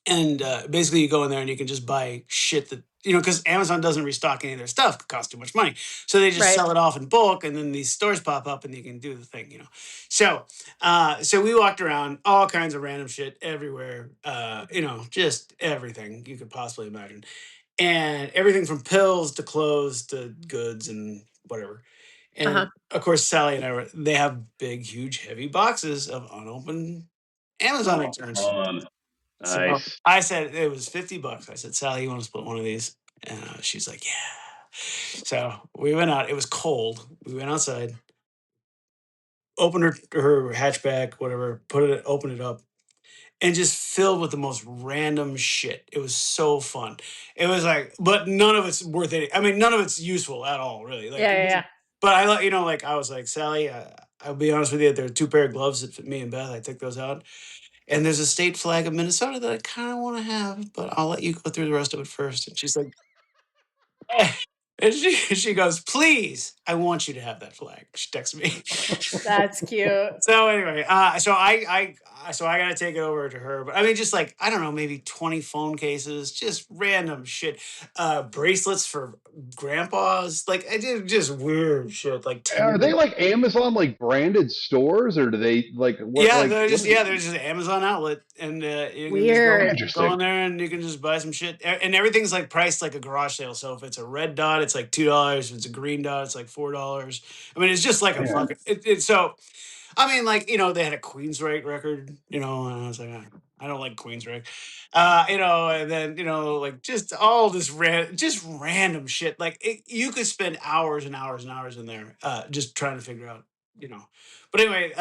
S1: And basically, you go in there and you can just buy shit that, because Amazon doesn't restock any of their stuff. It costs too much money. So they just
S2: Right.
S1: sell it off in bulk, and then these stores pop up and you can do the thing. So we walked around, all kinds of random shit everywhere, just everything you could possibly imagine. And everything from pills to clothes to goods and whatever. And of course, Sally and they have big, huge, heavy boxes of unopened Amazon returns.
S3: Fun.
S1: So
S3: Nice.
S1: I said it was $50. I said, Sally, you want to split one of these? And she's like, yeah. So we went out. It was cold. We went outside, opened her hatchback, whatever, opened it up, and just filled with the most random shit. It was so fun. It was like, but none of it's worth it. I mean, none of it's useful at all, really. Like,
S2: Yeah.
S1: But I like, I was like, Sally, I'll be honest with you. There are 2 pair of gloves that fit me and Beth. I took those out. And there's a state flag of Minnesota that I kind of want to have, but I'll let you go through the rest of it first. And she's like, and she goes, please, I want you to have that flag. She texts me.
S2: That's cute.
S1: So anyway, so I got to take it over to her. But I mean, just like, I don't know, maybe 20 phone cases, just random shit, bracelets for grandpas. Like I did just weird shit. Like
S3: Are they like Amazon like branded stores, or do they like what?
S1: Yeah,
S3: Like what?
S1: there's just an Amazon outlet, and you can just
S2: Weird.
S1: go in there and you can just buy some shit, and everything's like priced like a garage sale. So if it's a red dot, it's like $2. If it's a green dot, it's like $4. I mean, it's just like a fucking. So, I mean, like they had a Queensryche record, and I was like, I don't like Queensryche, and then like just all this just random shit. Like you could spend hours and hours and hours in there, just trying to figure out, But anyway,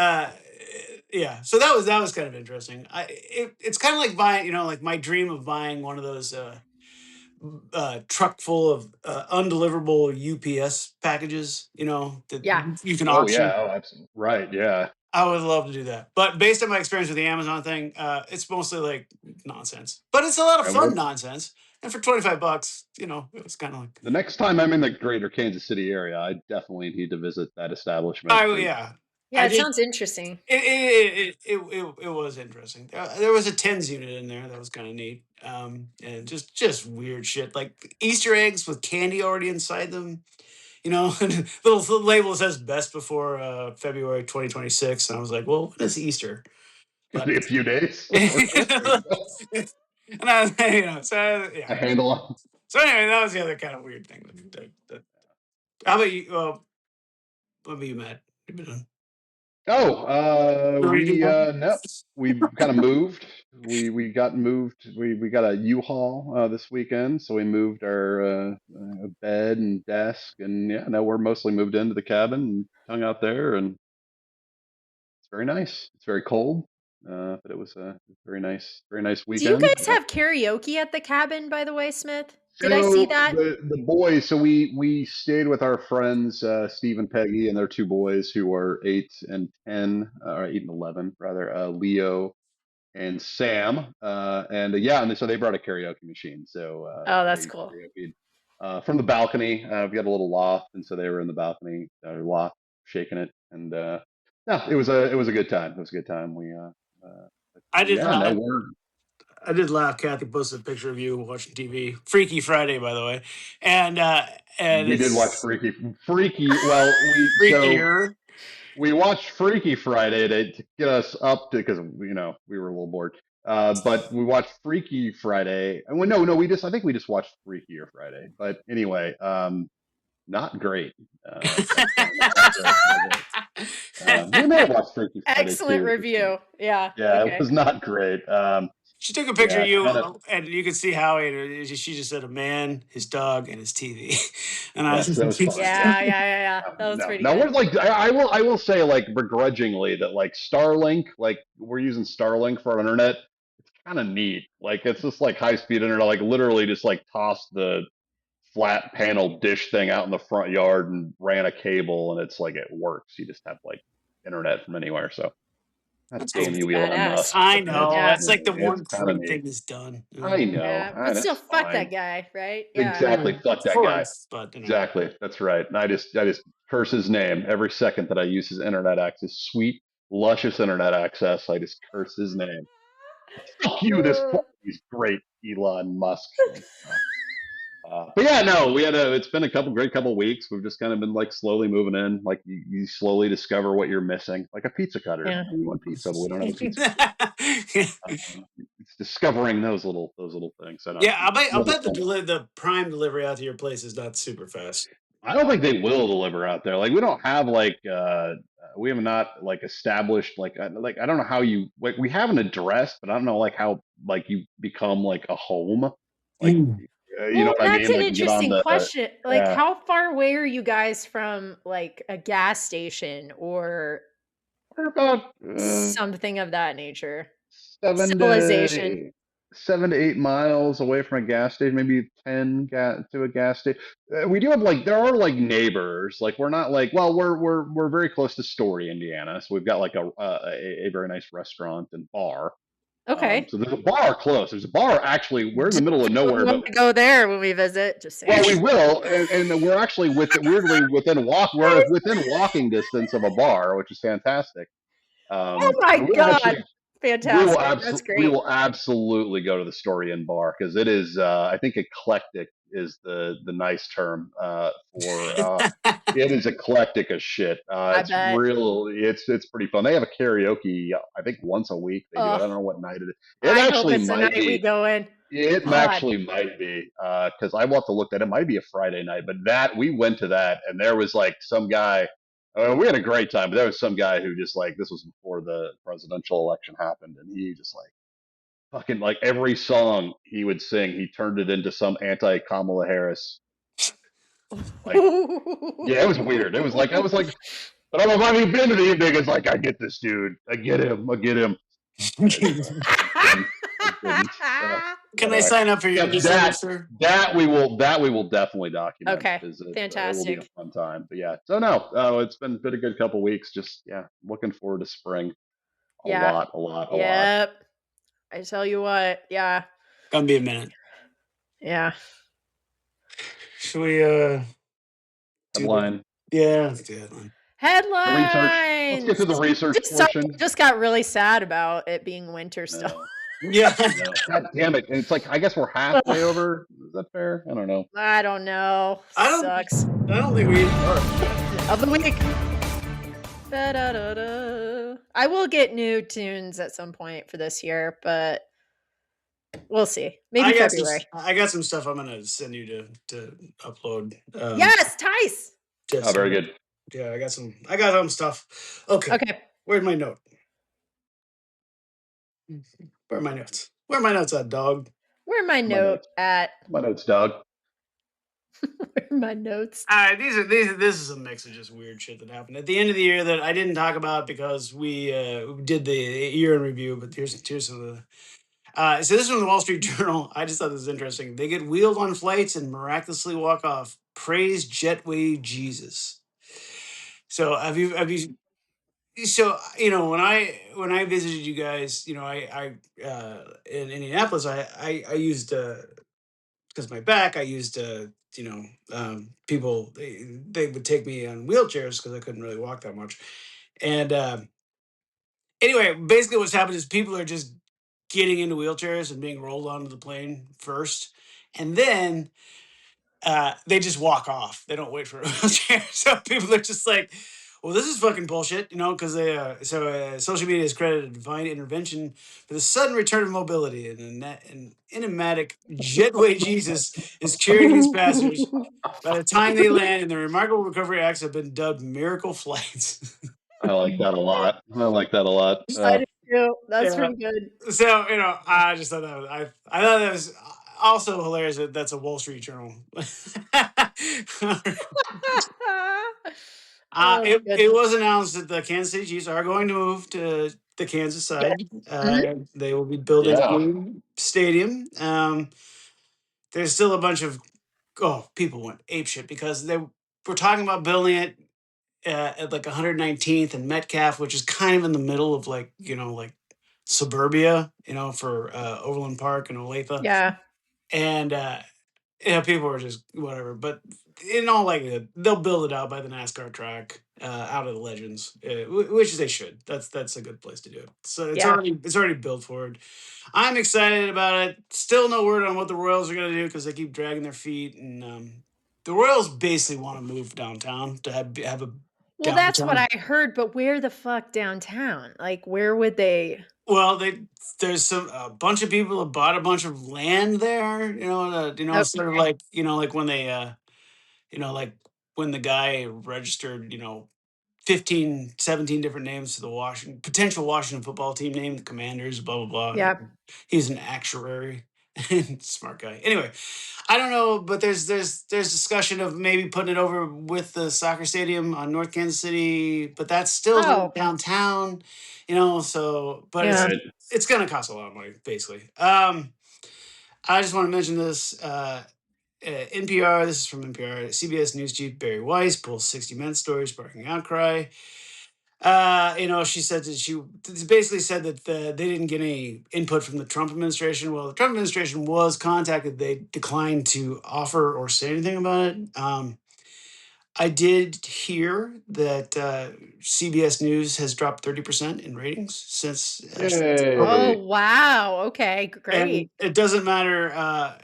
S1: yeah. So that was kind of interesting. It's kind of like buying, like my dream of buying one of those truck full of undeliverable UPS packages, that
S2: Yeah.
S1: you can
S3: Oh
S1: auction.
S3: yeah, oh absolutely right, yeah.
S1: I would love to do that, but based on my experience with the Amazon thing, it's mostly like nonsense. But it's a lot of
S3: And
S1: fun
S3: what
S1: nonsense. And for $25, it was kind of like,
S3: the next time I'm in the greater Kansas City area, I definitely need to visit that establishment.
S1: oh yeah,
S2: Yeah,
S1: I
S2: it
S1: did.
S2: sounds interesting.
S1: It was interesting. There was a tens unit in there that was kind of neat, and just weird shit like Easter eggs with candy already inside them. Little label that says best before February 2026, and I was like, well, when is Easter? But
S3: A few days.
S1: and I was, so
S3: A
S1: yeah.
S3: handle on.
S1: So anyway, that was the other kind of weird thing. How about you? What about you, Matt? You been doing?
S3: Oh,
S1: What were you doing?
S3: no, we kind of moved. We got moved. We got a U-Haul this weekend, so we moved our bed and desk, and yeah, now we're mostly moved into the cabin and hung out there, and it's very nice. It's very cold, but it was a very nice
S2: Do you
S3: weekend.
S2: guys have karaoke at the cabin, by the way, Smith? Did I see
S3: So
S2: that?
S3: the boys, so we stayed with our friends Steve and Peggy and their 2 boys who are 8 and 10, or 8 and 11 rather, Leo and Sam, and yeah, and so they brought a karaoke machine, so
S2: Oh, that's
S3: they
S2: cool.
S3: karaokeed from the balcony. We got a little loft, and so they were in the balcony, loft, shaking it, and no, it was a good time. It was a good time.
S1: I did
S3: Yeah, no,
S1: laugh.
S3: we're
S1: I did laugh. Kathy posted a picture of you watching TV. Freaky Friday, by the way, and
S3: we did watch
S1: it's
S3: Freaky. Well,
S1: freakier.
S3: we watched Freaky Friday to get us up to because we were a little bored. But we watched Freaky Friday. And well, no, I think we just watched Freakier Friday. But anyway, not great. Not great. Not great. We may have watched Freaky Friday
S2: Excellent
S3: too.
S2: review. Yeah.
S3: Yeah, it
S2: Okay.
S3: was not great.
S1: She took a picture of
S3: Yeah,
S1: you,
S3: kind of.
S1: and you could see Howie. And she just said a man, his dog, and his TV. And I
S3: That was
S1: was
S3: fun. Yeah.
S2: Yeah. That was
S3: No,
S2: pretty
S3: no, we're
S2: good.
S3: like I will say like begrudgingly that like Starlink, like we're using Starlink for our internet. It's kind of neat. Like it's just like high speed internet. Like literally just like toss the flat panel dish thing out in the front yard and ran a cable and it's like it works. You just have like internet from anywhere. So
S1: That's
S3: Damn
S1: cool.
S3: you, Elon
S2: Badass.
S3: Musk.
S1: I know.
S2: Yeah.
S1: That's like the
S3: It's
S1: one
S3: kind of
S1: great
S3: neat.
S1: thing he's done.
S3: I know,
S2: Yeah. But
S3: and
S2: still,
S3: it's
S2: fuck that
S3: fine.
S2: guy, right? Yeah.
S3: Exactly, fuck
S1: Of
S3: that guy.
S1: course, but
S3: Exactly, that's right. And I just curse his name every second that I use his internet access. Sweet, luscious internet access. I just curse his name. Fuck you, this he's great, Elon Musk. But yeah, no, it's been a great couple weeks. We've just kind of been like slowly moving in. Like you slowly discover what you're missing, like a pizza cutter.
S2: Yeah.
S3: We want pizza, but we don't have a pizza.
S1: yeah,
S3: It's discovering those little things. I don't.
S1: I'll bet the Prime delivery out to your place is not super fast.
S3: I don't think they will deliver out there. Like we don't have like we have not like established like I don't know how you like we have an address, but I don't know like how like you become like a home. Like you know
S2: Well,
S3: what I
S2: that's
S3: mean?
S2: an
S3: Like you get on
S2: interesting
S3: the
S2: question. Like,
S3: yeah.
S2: how far away are you guys from like a gas station or
S3: We're about
S2: something of that nature?
S3: seven
S2: Civilization.
S3: to 7 to 8 miles away from a gas station, maybe 10 to a gas station. We do have like there are like neighbors. Like we're not like well we're very close to Story, Indiana, so we've got like a very nice restaurant and bar.
S2: Okay.
S3: So there's a bar close. There's a bar actually. We're in the middle of
S2: We
S3: nowhere,
S2: want
S3: but
S2: to go there when we visit. Just saying.
S3: well, we will, and we're actually weirdly we're within walking distance of a bar, which is fantastic.
S2: Oh my
S3: So we
S2: god.
S3: actually
S2: Fantastic. That's
S3: we
S2: great.
S3: will absolutely go to the Story Inn bar because it is I think eclectic is the nice term for it is eclectic as shit.
S2: I
S3: It's
S2: bet.
S3: real. It's pretty fun. They have a karaoke. I think once a week they do it. I
S2: Oh,
S3: don't know what night it is. It
S2: I hope
S3: actually
S2: it's the
S3: might
S2: night we
S3: be.
S2: go in.
S3: It
S2: God.
S3: actually might be because I will have to look at it. It might be a Friday night, but that we went to that and there was like some guy. We had a great time, but there was some guy who just like this was before the presidential election happened, and he just like fucking like every song he would sing, he turned it into some anti Kamala Harris. Like, yeah, it was weird. It was like I was like, but I'm have you been to the evening? It's like I get this dude, I get him, I get him. Didn't.
S1: Can I sign up for your
S3: Yeah,
S1: newsletter, sir?
S3: that we will definitely document
S2: Okay.
S3: because it will be a
S2: Fantastic.
S3: fun time. But yeah, so no, it's been a good couple weeks. Just yeah, looking forward to spring. A
S2: Yeah.
S3: lot.
S2: Yep. I tell you what. Yeah.
S1: Gonna be a minute.
S2: Yeah.
S1: Should we
S3: Headline.
S1: Yeah, let's do headline.
S3: The research. Let's get to the research portion.
S2: Just got really sad about it being winter still.
S1: Yeah.
S3: No. God damn it! And it's like I guess we're halfway over. Is that fair? I don't know.
S2: I don't know. Sucks.
S1: I don't think we are.
S2: Of the week. Da-da-da-da. I will get new tunes at some point for this year, but we'll see. Maybe February.
S1: I got some stuff I'm gonna send you to upload.
S2: Yes, Tice.
S3: Oh, very good.
S1: Yeah, I got some stuff. Okay. Where's my note? Where are my notes? Where are my notes at, dog?
S2: Where are my notes at?
S3: My notes, dog.
S2: Where are my notes?
S1: All right, this is a mix of just weird shit that happened at the end of the year that I didn't talk about because we did the year in review. But here's some of the. So this is from the Wall Street Journal. I just thought this was interesting. They get wheeled on flights and miraculously walk off. Praise Jetway Jesus. So have you? So when I visited you guys, I in Indianapolis, I used because my back, I used people they would take me on wheelchairs because I couldn't really walk that much, and anyway, basically what's happened is people are just getting into wheelchairs and being rolled onto the plane first, and then they just walk off. They don't wait for a wheelchair. So people are just like, well, this is fucking bullshit, because social media has credited divine intervention for the sudden return of mobility, and an enigmatic jetway Jesus is cheering his passengers. By the time they land, and the remarkable recovery acts have been dubbed miracle flights.
S3: I like that a lot.
S2: I do too. That's pretty good.
S1: So I just thought I thought that was also hilarious that that's a Wall Street Journal. It was announced that the Kansas City Chiefs are going to move to the Kansas side. They will be building a new stadium. There's still a bunch of people went apeshit because they were talking about building it at like 119th and Metcalf, which is kind of in the middle of like, like suburbia, for Overland Park and Olathe.
S2: Yeah.
S1: And people are just whatever. But in all likelihood, they'll build it out by the NASCAR track, out of the Legends, which they should. That's a good place to do it. So
S2: Yeah.
S1: it's already built for it. I'm excited about it. Still no word on what the Royals are going to do because they keep dragging their feet. And the Royals basically want to move downtown to have a
S2: Well, that's what
S1: downtown.
S2: I heard, but where the fuck downtown? Like, where would they?
S1: Well, there's a bunch of people have bought a bunch of land there. It's sort of
S2: Okay.
S1: like like when they like when the guy registered 15, 17 different names to the Washington potential Washington football team name, the Commanders, blah blah blah.
S2: Yeah.
S1: He's an actuary, smart guy. Anyway, I don't know, but there's discussion of maybe putting it over with the soccer stadium on North Kansas City, but that's still
S2: Oh,
S1: downtown, So, but
S2: yeah.
S3: Right.
S1: it's going to cost a lot of money, basically. I just want to mention this. NPR, this is from NPR. CBS News chief Barry Weiss pulls 60 Minutes story sparking outcry. She said that she basically said that they didn't get any input from the Trump administration. Well, the Trump administration was contacted. They declined to offer or say anything about it. I did hear that CBS News has dropped 30% in ratings since
S2: Oh,
S3: Yay.
S2: wow. Okay,
S1: and
S2: great.
S1: it doesn't matter.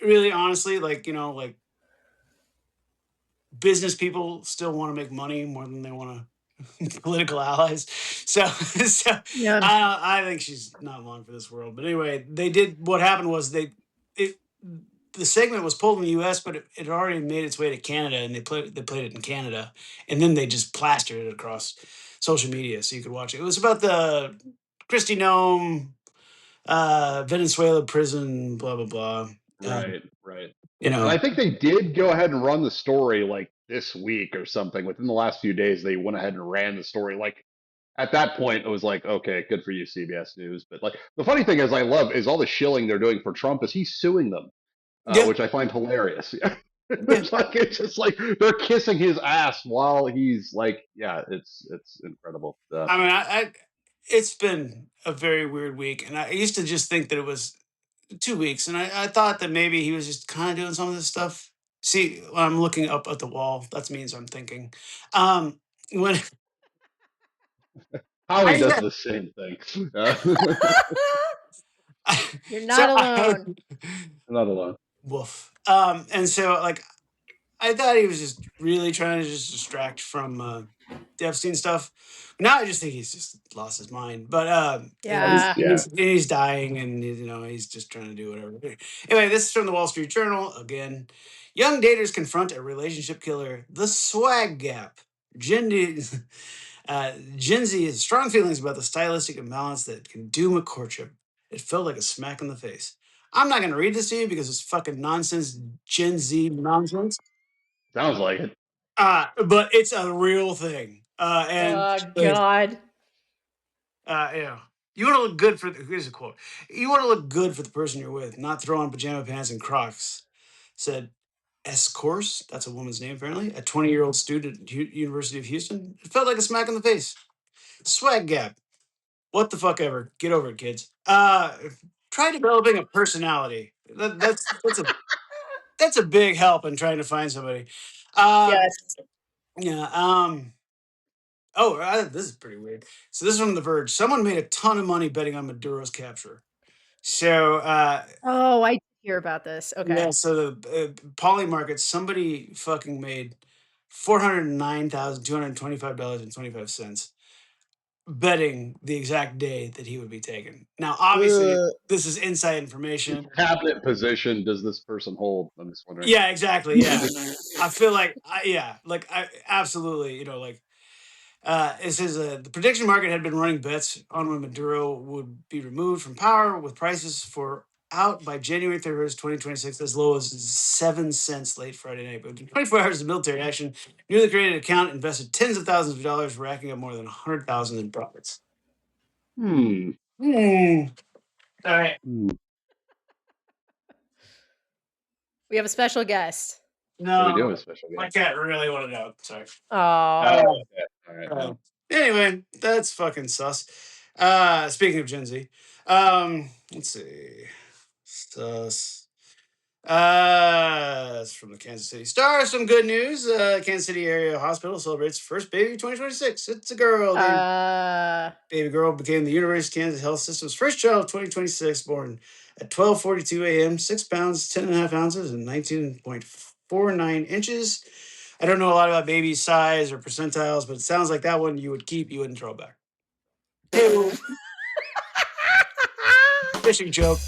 S1: Really, honestly, like business people still want to make money more than they want to political allies. So
S2: Yeah.
S1: I think she's not long for this world. But anyway, they did. What happened was it the segment was pulled in the U.S., but it already made its way to Canada, and they played it in Canada, and then they just plastered it across social media so you could watch it. It was about the Christy Nome, Venezuela prison, blah blah blah.
S3: Right. Right.
S1: You
S3: And I
S1: know,
S3: think they did go ahead and run the story like this week or something. Within the last few days, they went ahead and ran the story. Like at that point, it was like, okay, good for you, CBS News. But like the funny thing is, I love is all the shilling they're doing for Trump is he's suing them,
S1: yeah,
S3: which I find hilarious.
S1: yeah.
S3: It's just like they're kissing his ass while he's like, yeah, it's incredible.
S1: I mean, it's been a very weird week, and I used to just think that it was 2 weeks, and I thought that maybe he was just kind of doing some of this stuff. See, when I'm looking up at the wall, that means I'm thinking. When
S3: Howie
S1: I
S3: does the same thing.
S2: You're
S1: so
S2: not alone.
S3: Not alone.
S1: woof. And so like I thought he was just really trying to just distract from the Epstein stuff. Now I just think he's just lost his mind. But
S2: Yeah.
S1: he's dying, and he's just trying to do whatever. Anyway, this is from the Wall Street Journal again. Young daters confront a relationship killer. The swag gap. Gen, Gen Z has strong feelings about the stylistic imbalance that can doom a courtship. It felt like a smack in the face. I'm not going to read this to you because it's fucking nonsense, Gen Z nonsense.
S3: Sounds like it.
S1: But it's a real thing. And
S2: Oh, God.
S1: yeah, you want to look good for. Here's a quote: "You want to look good for the person you're with, not throw on pajama pants and Crocs," said S. Course. That's a woman's name, apparently. A 20-year-old student at University of Houston. It felt like a smack in the face. Swag gap. What the fuck ever. Get over it, kids. Try developing a personality. That's a big help in trying to find somebody. Um,
S2: Yes.
S1: yeah. Oh, this is pretty weird. So this is from The Verge. Someone made a ton of money betting on Maduro's capture. So
S2: Oh, I did hear about this. Okay.
S1: yeah, so the Poly Market, somebody fucking made $409,225.25 betting the exact day that he would be taken. Now, obviously,
S2: Ugh.
S1: this is inside
S3: Which
S1: information.
S3: cabinet position does this person hold? I'm just wondering.
S1: Yeah, exactly. Yeah, I feel like yeah, like I absolutely, like it says the prediction market had been running bets on when Maduro would be removed from power, with prices for out by January 31st, 2026, as low as 7 cents late Friday night. But within 24 hours of military action, newly created account invested tens of thousands of dollars, racking up more than 100,000 in profits.
S3: Hmm.
S1: Hmm. All right.
S3: Hmm.
S2: We have a special guest.
S3: What do we do
S1: No,
S3: with special
S1: my
S3: guests?
S1: cat really want to know. Sorry.
S2: Oh,
S3: Oh, okay. All right.
S1: Anyway, that's fucking sus. Speaking of Gen Z, let's see. Sus. It's from the Kansas City Star. Some good news. Kansas City area hospital celebrates first baby 2026. It's a girl named Baby girl became the University of Kansas Health System's first child of 2026, born at 12:42 a.m., 6 pounds, 10 and a half ounces, and 19.49 inches. I don't know a lot about baby size or percentiles, but it sounds like that one you would keep, you wouldn't throw back. Hey, fishing joke.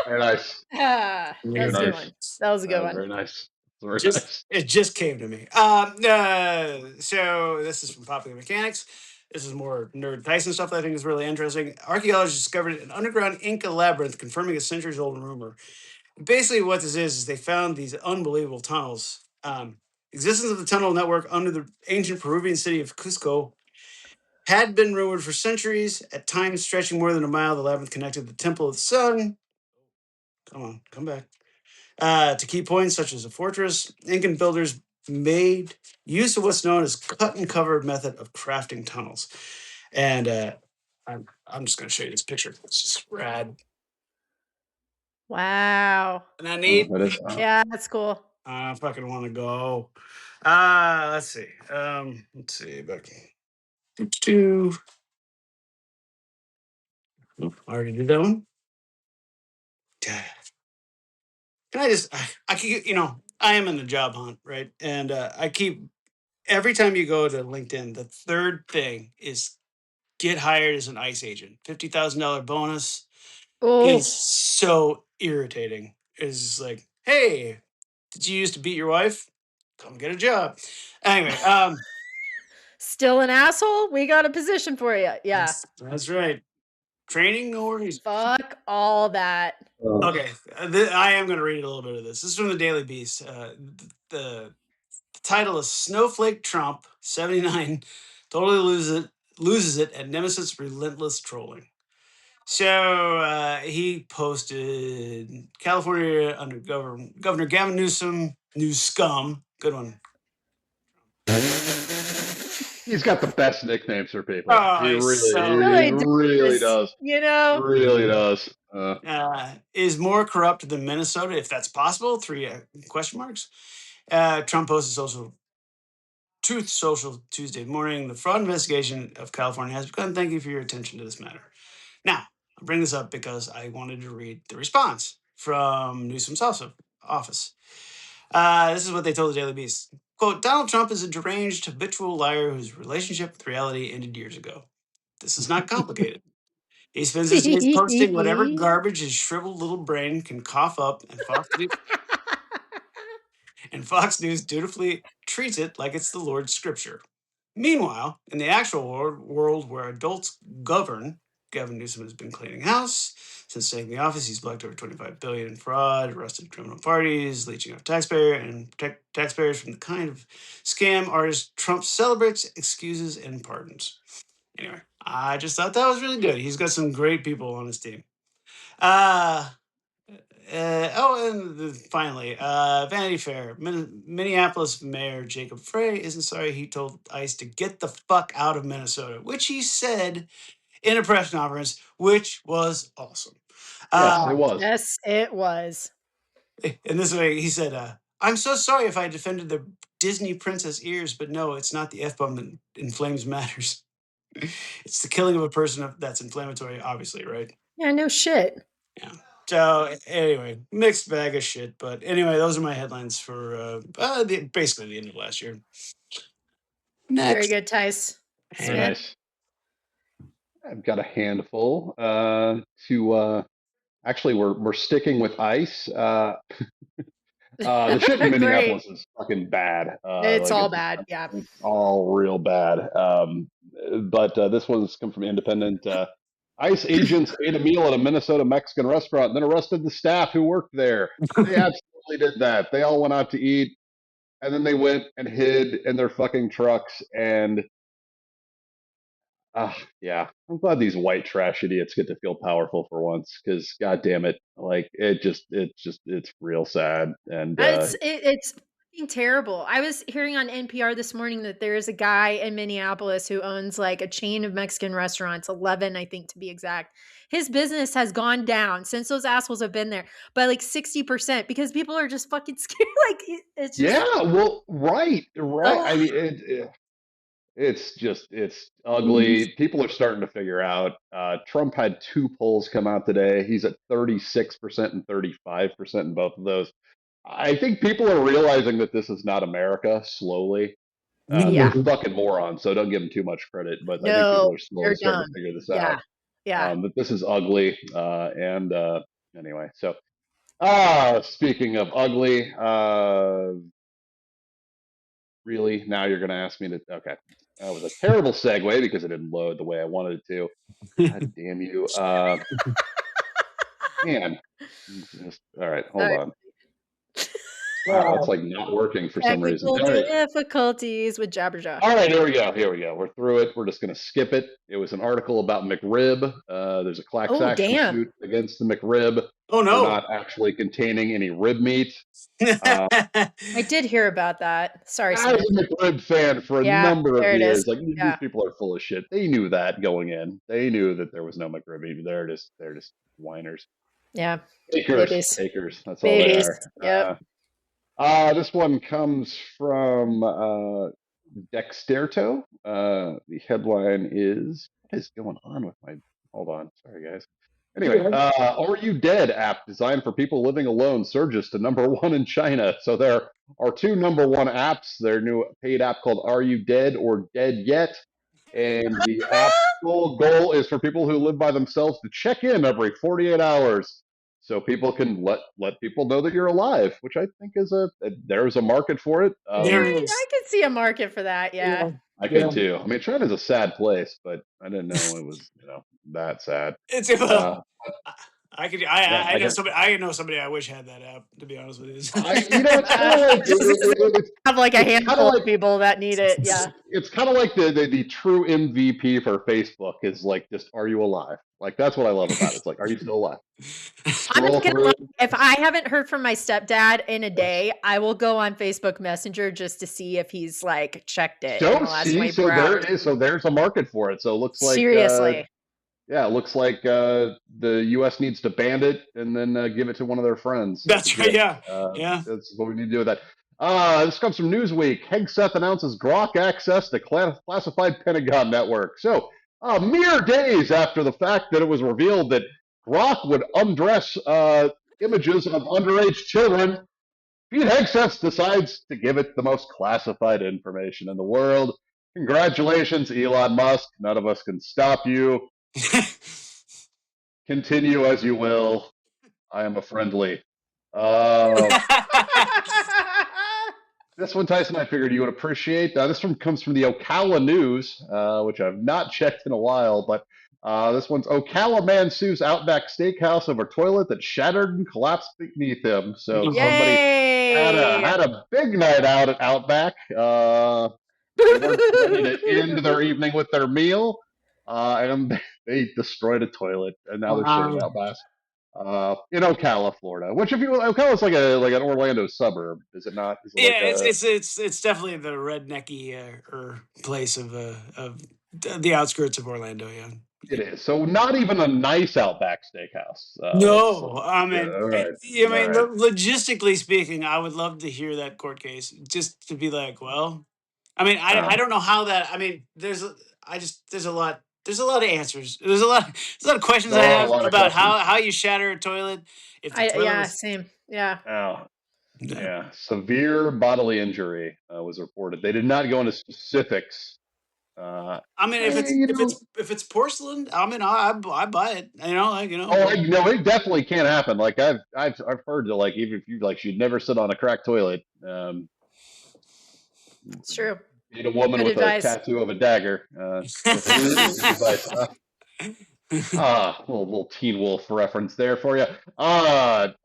S3: Very nice.
S2: that was a good one. That was a good one.
S3: Very nice. Very
S1: Just
S3: nice.
S1: it just came to me. So this is from Popular Mechanics. This is more nerd Tyson stuff that I think is really interesting. Archaeologists discovered an underground Inca labyrinth, confirming a centuries-old rumor. Basically, what this is they found these unbelievable tunnels. Existence of the tunnel network under the ancient Peruvian city of Cusco had been rumored for centuries, at times stretching more than a mile. The labyrinth connected the Temple of the Sun. Come on, come back. To key points such as a fortress. Incan builders made use of what's known as cut and cover method of crafting tunnels. And I'm just going to show you this picture. It's just rad.
S2: Wow.
S1: And I need.
S2: Yeah, that's cool.
S1: I fucking want to go. Let's see. Let's see. Back. I already did that one. Can I just? I keep. I am in the job hunt, right? And I keep every time you go to LinkedIn, the third thing is get hired as an ICE agent. $50,000 bonus is so irritating. It's like, hey, did you used to beat your wife? Come get a job. Anyway,
S2: still an asshole? We got a position for you. Yeah.
S1: That's right. Training, no worries.
S2: Fuck all that.
S1: Okay, I am going to read a little bit of this. This is from the Daily Beast. The title is Snowflake Trump 79 totally loses it at Nemesis relentless trolling. So he posted California under Governor Gavin Newsom, new scum. Good one.
S3: He's got the best nicknames for people.
S1: Oh,
S3: he
S1: really
S3: really does.
S2: You know,
S3: really does.
S1: Is more corrupt than Minnesota, if that's possible? 3 question marks. Trump posted Truth Social Tuesday morning. The fraud investigation of California has begun. Thank you for your attention to this matter. Now, I bring this up because I wanted to read the response from Newsom's office. This is what they told the Daily Beast. Quote, Donald Trump is a deranged, habitual liar whose relationship with reality ended years ago. This is not complicated. He spends his days posting whatever garbage his shriveled little brain can cough up, and Fox News dutifully treats it like it's the Lord's scripture. Meanwhile, in the actual world where adults govern, Gavin Newsom has been cleaning house. Since taking the office, he's blocked over $25 billion in fraud, arrested criminal parties, leeching off taxpayers, and protect taxpayers from the kind of scam artist Trump celebrates, excuses, and pardons. Anyway, I just thought that was really good. He's got some great people on his team. And finally, Vanity Fair. Minneapolis Mayor Jacob Frey isn't sorry he told ICE to get the fuck out of Minnesota, which he said in a press conference, which was awesome.
S3: Yes, it was.
S2: Yes, it was.
S1: In this way, he said, I'm so sorry if I defended the Disney princess ears, but no, it's not the F-bomb that inflames matters. It's the killing of a person that's inflammatory, obviously, right?
S2: Yeah, no shit.
S1: Yeah. So anyway, mixed bag of shit. But anyway, those are my headlines for basically the end of last year. Next.
S2: Very good, Tice.
S3: Very nice. I've got a handful. Actually, we're sticking with ice. The shit in Minneapolis is fucking bad.
S2: It's all bad. Yeah,
S3: it's all real bad. But this one's come from Independent. ICE agents ate a meal at a Minnesota Mexican restaurant, then arrested the staff who worked there. They absolutely did that. They all went out to eat, and then they went and hid in their fucking trucks. And Yeah, I'm glad these white trash idiots get to feel powerful for once, because god damn it, like it's real sad. And
S2: It's fucking terrible. I was hearing on NPR this morning that there is a guy in Minneapolis who owns like a chain of Mexican restaurants, 11, I think to be exact. His business has gone down since those assholes have been there by like 60% because people are just fucking scared. Like it's just,
S3: yeah, well, right.
S2: oh
S3: I mean, it's ugly. People are starting to figure out. Trump had two polls come out today. He's at 36% and 35% in both of those. I think people are realizing that this is not America slowly. They're
S2: yeah,
S3: fucking morons, so don't give them too much credit. But I think
S2: no,
S3: people are slowly
S2: they're
S3: starting to
S2: dumb.
S3: figure this out.
S2: Yeah, yeah.
S3: That this is ugly. And anyway, so speaking of ugly, really, now you're going to ask me to? Okay, that was a terrible segue because it didn't load the way I wanted it to. God damn you, man! All right, hold
S2: Sorry.
S3: on. Wow, it's like not working for some reason.
S2: Technical
S3: All right.
S2: difficulties with Jabberjaw.
S3: All right, here we go. Here we go. We're through it. We're just going to skip it. It was an article about McRib. There's a class
S2: Oh,
S3: action
S2: damn.
S3: suit against the McRib
S1: Oh
S3: for
S1: no.
S3: not actually containing any rib meat.
S2: I did hear about that. Sorry,
S3: I was
S2: Smith.
S3: a McRib fan for a
S2: Yeah,
S3: number of
S2: there it is.
S3: years. Like these
S2: Yeah.
S3: people are full of shit. They knew that going in. They knew that there was no McRib meat. They're just whiners.
S2: Yeah.
S3: Takers.
S2: Babies.
S3: Takers. That's all they
S2: Babies.
S3: are.
S2: Yep.
S3: This one comes from Dexterto. The headline is, what is going on with my, hold on, sorry guys. Anyway, Are You Dead app designed for people living alone surges to #1 in China. So there are two #1 apps. Their new paid app called Are You Dead or Dead Yet? And the app's full goal is for people who live by themselves to check in every 48 hours so people can let people know that you're alive, which I think is there's a market for it.
S1: There
S2: I
S1: is.
S2: could see a market for that. Yeah.
S3: I could too. I mean, China's a sad place, but I didn't know it was that sad.
S1: It's I could.
S3: Yeah,
S1: I know somebody. I know somebody. I wish had that app. To be honest with you.
S3: it's kind of like
S2: Have like a
S3: it's kinda
S2: handful
S3: like
S2: of people that need it. Yeah.
S3: it's kind of like the true MVP for Facebook is like just, are you alive? Like that's what I love about it. It's like, are you still alive?
S2: I'm
S3: Scroll
S2: not gonna
S3: through.
S2: lie. If I haven't heard from my stepdad in a day, I will go on Facebook Messenger just to see if he's like checked it in the
S3: Don't
S2: last
S3: see.
S2: 24
S3: So there
S2: hours.
S3: it is. So there's a market for it. So it looks like
S2: Seriously.
S3: yeah, it looks like the U.S. needs to ban it and then give it to one of their friends.
S1: That's right. Yeah. Yeah.
S3: That's what we need to do with that. This comes from Newsweek. Hegseth announces Grok access to classified Pentagon network. So, mere days after the fact that it was revealed that Grok would undress images of underage children, Pete Hegseth decides to give it the most classified information in the world. Congratulations, Elon Musk. None of us can stop you. Continue as you will. I am a friendly. This one, Tyson, I figured you would appreciate. This one comes from the Ocala News, which I've not checked in a while, but this one's Ocala man sues Outback Steakhouse over toilet that shattered and collapsed beneath him. So somebody had a big night out at Outback. They weren't ready to end their evening with their meal, and they destroyed a toilet, and now they're suing Outback. In Ocala, Florida. Which, if you Ocala's like an Orlando suburb, is it not? Is it
S1: it's definitely the rednecky place of the outskirts of Orlando. Yeah,
S3: it is. So not even a nice Outback Steakhouse.
S1: No, I mean,
S3: right.
S1: Logistically speaking, I would love to hear that court case just to be like, well, I mean, I don't know how that. I mean, there's a lot. There's a lot of answers. There's a lot of questions I have about how you shatter a toilet.
S2: Same. Yeah.
S3: Yeah. Severe bodily injury was reported. They did not go into specifics.
S1: I mean, if it's porcelain, I mean, I buy it.
S3: Oh, it definitely can't happen. Like I've heard that, like, even if you you'd never sit on a cracked toilet.
S2: It's true.
S3: Need a woman with a tattoo of a dagger. Little Teen Wolf reference there for you.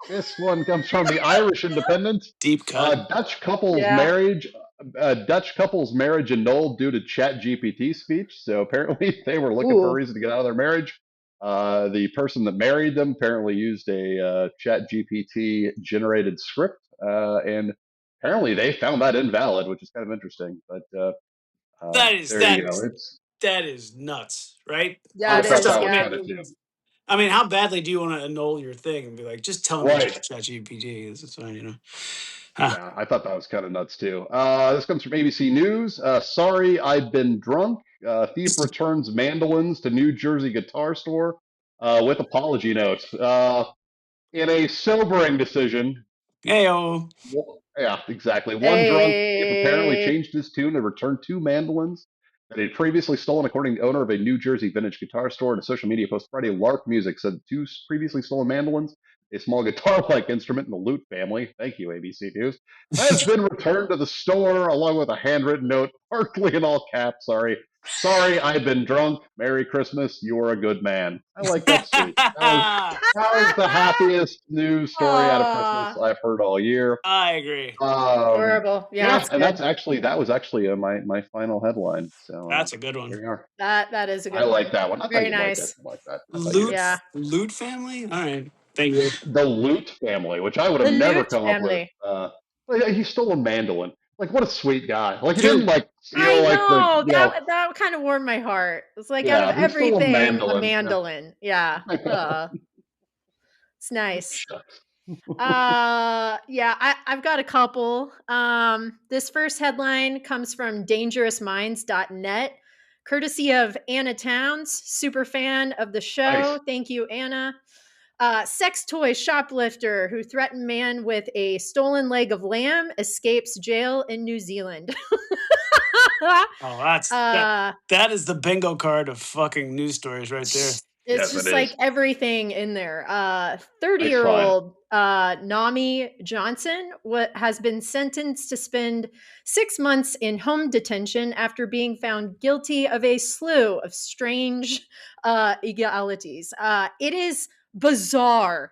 S3: This one comes from the Irish Independent.
S1: Deep cut.
S3: Dutch couple's marriage Dutch couple's marriage annulled due to Chat GPT speech. So apparently they were looking for a
S2: Ooh.
S3: reason to get out of their marriage. The person that married them apparently used a Chat GPT generated script, and apparently they found that invalid, which is kind of interesting. But
S1: That is
S3: there you
S1: that
S3: go.
S1: is that is nuts, right?
S2: Yeah,
S3: I
S2: it
S3: thought
S1: First
S2: is.
S3: that
S1: off,
S3: was
S2: Yeah.
S3: kind of too
S1: I mean, how badly do you want to annul your thing and be like, just tell me
S3: right.
S1: ChatGPT? This is fine, you know. Huh.
S3: Yeah, I thought that was kind of nuts too. This comes from ABC News. Sorry, I've been drunk. Thief returns mandolins to New Jersey guitar store with apology note. In a sobering decision,
S1: Heyo.
S3: yeah, exactly. One drunk thief apparently
S2: Hey.
S3: changed his tune and returned two mandolins that he'd previously stolen, according to the owner of a New Jersey vintage guitar store. In a social media post Friday, Lark Music said two previously stolen mandolins, a small guitar-like instrument in the lute family, thank you, ABC News, has been returned to the store along with a handwritten note, partly in all caps. Sorry, I've been drunk. Merry Christmas. You're a good man. I like that sweet. That was the happiest news story out of Christmas
S2: Aw.
S3: I've heard all year.
S1: I agree.
S2: Adorable. Yeah,
S3: Yeah,
S2: it's
S3: and
S2: good.
S3: that was actually my final headline. So
S1: That's a good
S3: here
S1: one.
S3: we are.
S2: That is a
S3: I
S2: good
S3: like
S2: one.
S3: that one. I thought
S2: Very
S3: you'd like it.
S2: nice.
S3: I like that. I thought
S1: Loot
S3: you'd
S2: Yeah.
S1: Loot family? All right. Thank you.
S3: the Loot family, which I would
S2: The
S3: have never
S2: Lute
S3: come up with.
S2: family.
S3: He stole a mandolin. Like what a sweet guy. Like he didn't
S1: Dude,
S3: like
S2: I
S3: steal like the
S2: know that kind of warmed my heart. It's like out of
S3: yeah he stole a
S2: everything, a
S3: mandolin. Yeah.
S2: mandolin. Yeah. It's nice.
S3: Shucks.
S2: Yeah, I've got a couple. This first headline comes from dangerousminds.net, courtesy of Anna Towns, super fan of the show.
S3: Nice.
S2: Thank you, Anna. Sex toy shoplifter who threatened man with a stolen leg of lamb escapes jail in New Zealand.
S1: oh,
S2: uh,
S1: that is the bingo card of fucking news stories right there.
S2: it's
S3: Yes, it
S2: just like
S3: is.
S2: everything in there.
S3: Nice find.
S2: 30-year-old Nami Johnson has been sentenced to spend 6 months in home detention after being found guilty of a slew of strange illegalities. It is bizarre.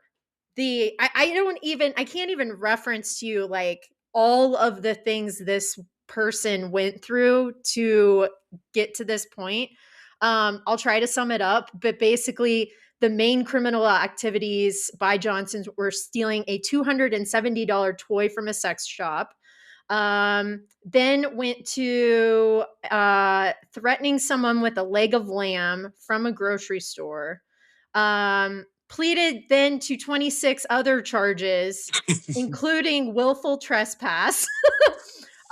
S2: I can't even reference to you like all of the things this person went through to get to this point. I'll try to sum it up, but basically, the main criminal activities by Johnson were stealing a $270 toy from a sex shop. Then went to threatening someone with a leg of lamb from a grocery store. Pleaded then to 26 other charges, including willful trespass,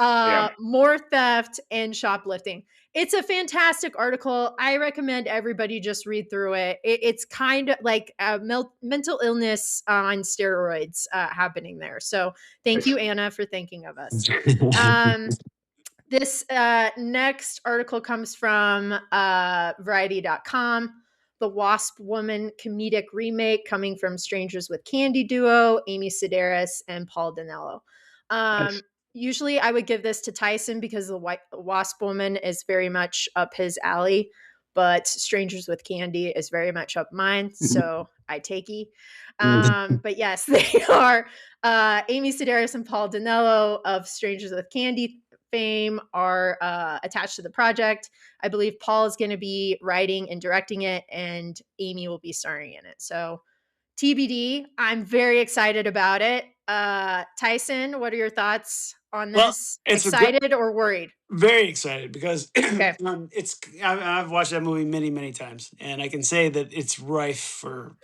S3: Damn.
S2: more theft, and shoplifting. It's a fantastic article. I recommend everybody just read through it. It's kind of like a mental illness on steroids happening there. So thank
S3: Nice.
S2: you, Anna, for thinking of us. This next article comes from variety.com. The Wasp Woman comedic remake coming from Strangers with Candy duo, Amy Sedaris and Paul Danello.
S3: Nice.
S2: Usually I would give this to Tyson because the Wasp Woman is very much up his alley, but Strangers with Candy is very much up mine. So I take E. But yes, they are Amy Sedaris and Paul Danello of Strangers with Candy fame are attached to the project. I believe Paul is going to be writing and directing it, and Amy will be starring in it. So TBD. I'm very excited about it. Tyson, what are your thoughts on
S1: Well,
S2: this?
S1: it's
S2: Excited or worried?
S1: very excited because
S2: Okay.
S1: I've watched that movie many, many times, and I can say that it's rife for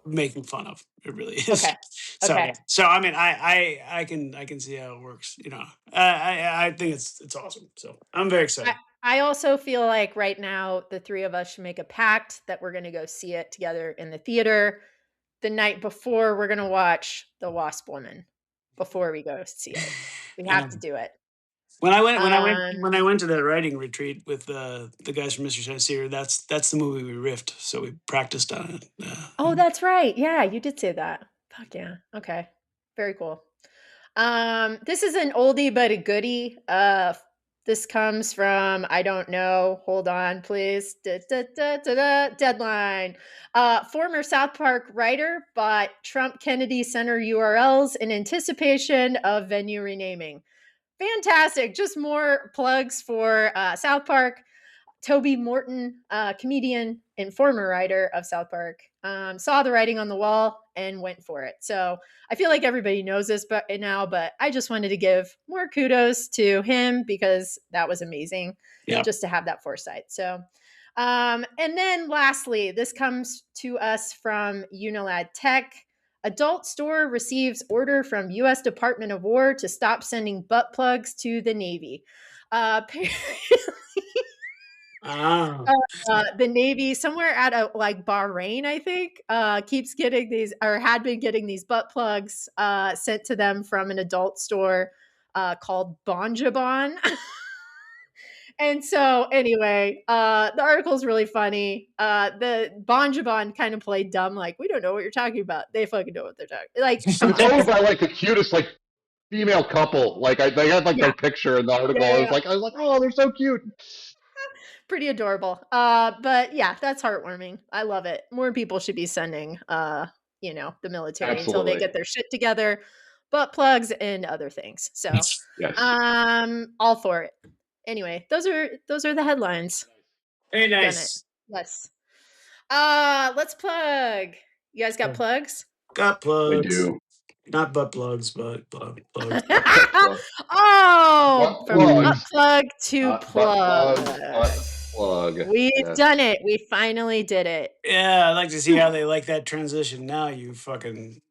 S1: making fun of. It really is.
S2: Okay. Okay.
S1: So I mean, I can see how it works. You know, I think it's awesome. So I'm very excited.
S2: I also feel like right now the three of us should make a pact that we're going to go see it together in the theater. The night before, we're going to watch The Wasp Woman before we go see it. We have to do it.
S1: When I went to that writing retreat with the guys from Mr. Sincere, that's the movie we riffed. So we practiced on it.
S2: Oh, that's right. Yeah, you did say that. Fuck yeah. Okay. Very cool. This is an oldie but a goodie. This comes from, I don't know. Hold on, please. Deadline. Former South Park writer bought Trump Kennedy Center URLs in anticipation of venue renaming. fantastic. Just more plugs for South Park. Toby Morton, comedian and former writer of South Park, saw the writing on the wall and went for it. So I feel like everybody knows this now, but I just wanted to give more kudos to him because that was amazing
S1: Yeah.
S2: just to have that foresight. So, and then lastly, this comes to us from Unilad Tech. Adult store receives order from U.S. Department of War to stop sending butt plugs to the Navy. Apparently,
S1: Ah.
S2: the Navy somewhere at like Bahrain, I think, keeps getting these or had been getting these butt plugs sent to them from an adult store called Bonjabon. And so, anyway, the article is really funny. The Bonjabon kind of played dumb, like we don't know what you're talking about. They fucking know what they're talking. Like, come
S3: It's
S2: on,
S3: owned by like the cutest like female couple. Like they had like
S2: yeah,
S3: their picture in the article.
S2: yeah, yeah.
S3: I was like, oh, they're so cute.
S2: Pretty adorable. But yeah, that's heartwarming. I love it. More people should be sending, the military until they
S3: Absolutely.
S2: get their shit together, butt plugs and other things. So,
S3: Yes.
S2: all for it. Anyway, those are the headlines.
S1: Very
S2: Done it.
S1: nice.
S2: Yes. Let's plug. You guys got plugs?
S1: Got
S3: We
S1: plugs.
S3: do.
S1: Not butt plugs, but plugs.
S2: Oh,
S3: Butt
S2: from butt
S3: plugs.
S2: plug to
S3: Not butt
S2: plug.
S3: plug, butt plug.
S2: We've
S3: Yes.
S2: done it. We finally did it.
S1: Yeah, I'd like to see how they like that transition now, you fucking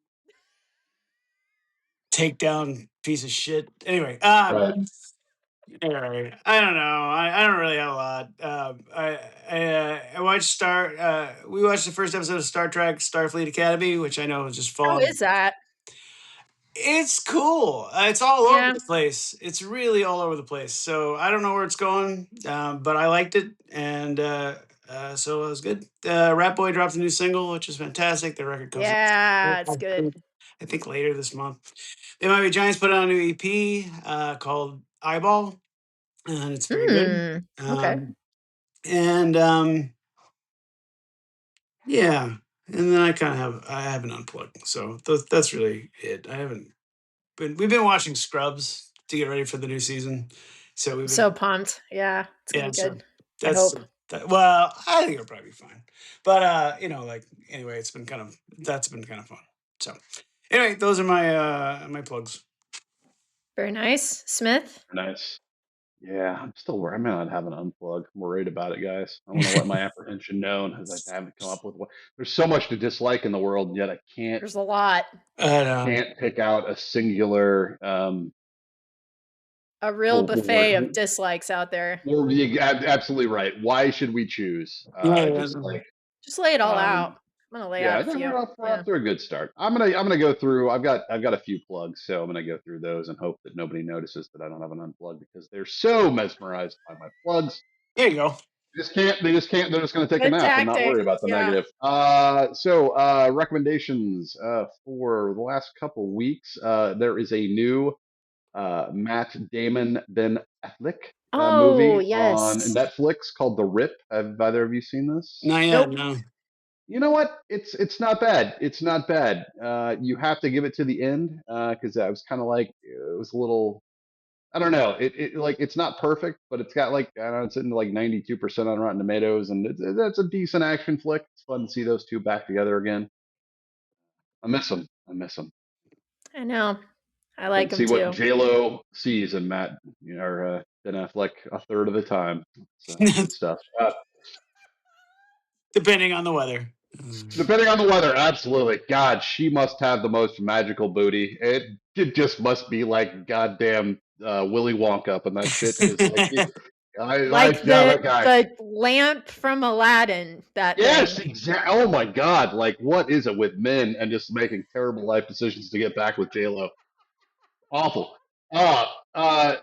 S1: takedown piece of shit. Anyway,
S3: Right.
S1: all right. I don't know. I don't really have a lot. I watched we watched the first episode of Star Trek Starfleet Academy, which I know is just
S2: How
S1: falling.
S2: is that?
S1: It's cool. It's all over
S2: Yeah.
S1: the place. It's really all over the place. So I don't know where it's going, but I liked it, and so it was good. Rat Boy dropped a new single, which is fantastic. The record comes
S2: Yeah, it's good.
S1: I think later this month. They Might Be Giants put out a new EP called Eyeball, and it's very good.
S2: Okay.
S1: And yeah, and then I haven't unplugged, so that's really it. I haven't been. We've been watching Scrubs to get ready for the new season, so we've
S2: So
S1: been
S2: pumped. Yeah, it's gonna
S1: yeah.
S2: be
S1: So
S2: good. I
S1: that's
S2: hope.
S1: well, I think it'll probably be fine. But like anyway, that's been kind of fun. So anyway, those are my plugs.
S2: Very nice. Smith?
S3: Nice. Yeah, I'm still worried. I may not have an unplug. I'm worried about it, guys. I want to let my apprehension known as I haven't come up with what. There's so much to dislike in the world, and yet I can't
S2: There's a lot.
S3: pick out a singular.
S2: A real buffet of dislikes out there.
S3: You're absolutely right. Why should we choose? Just like
S2: Just lay it all out.
S3: um,
S2: I'm gonna lay
S3: yeah,
S2: out a few.
S3: we're off to a good start. I'm gonna go through. I've got a few plugs, so I'm gonna go through those and hope that nobody notices that I don't have an unplug because they're so mesmerized by my plugs.
S1: There you go.
S3: They just can't. They're just going to take a
S2: Good
S3: nap and not
S2: tactic.
S3: worry about the
S2: Yeah.
S3: negative. Recommendations for the last couple weeks. There is a new Matt Damon Ben Affleck movie
S2: yes.
S3: on Netflix called The Rip. Have either of you seen this?
S1: Not yet. No.
S3: You know what? It's not bad. It's not bad. You have to give it to the end because I was kind of like it was a little. I don't know. It's not perfect, but it's got like I don't know, it's sitting like 92% on Rotten Tomatoes, and that's a decent action flick. It's fun to see those two back together again. I miss them. I miss them.
S2: I know. I
S3: And
S2: like them
S3: see what
S2: too.
S3: J Lo sees in Matt, or Ben Affleck a third of the time. It's good stuff.
S1: Depending on the weather.
S3: Depending on the weather, absolutely. God, she must have the most magical booty. It just must be like goddamn Willy Wonka up in that shit. Because
S2: Like
S3: yeah, that guy.
S2: the lamp from Aladdin. That
S3: Yes,
S2: thing.
S3: exactly. Oh my God! Like, what is it with men and just making terrible life decisions to get back with J Lo? Awful. Uh, uh,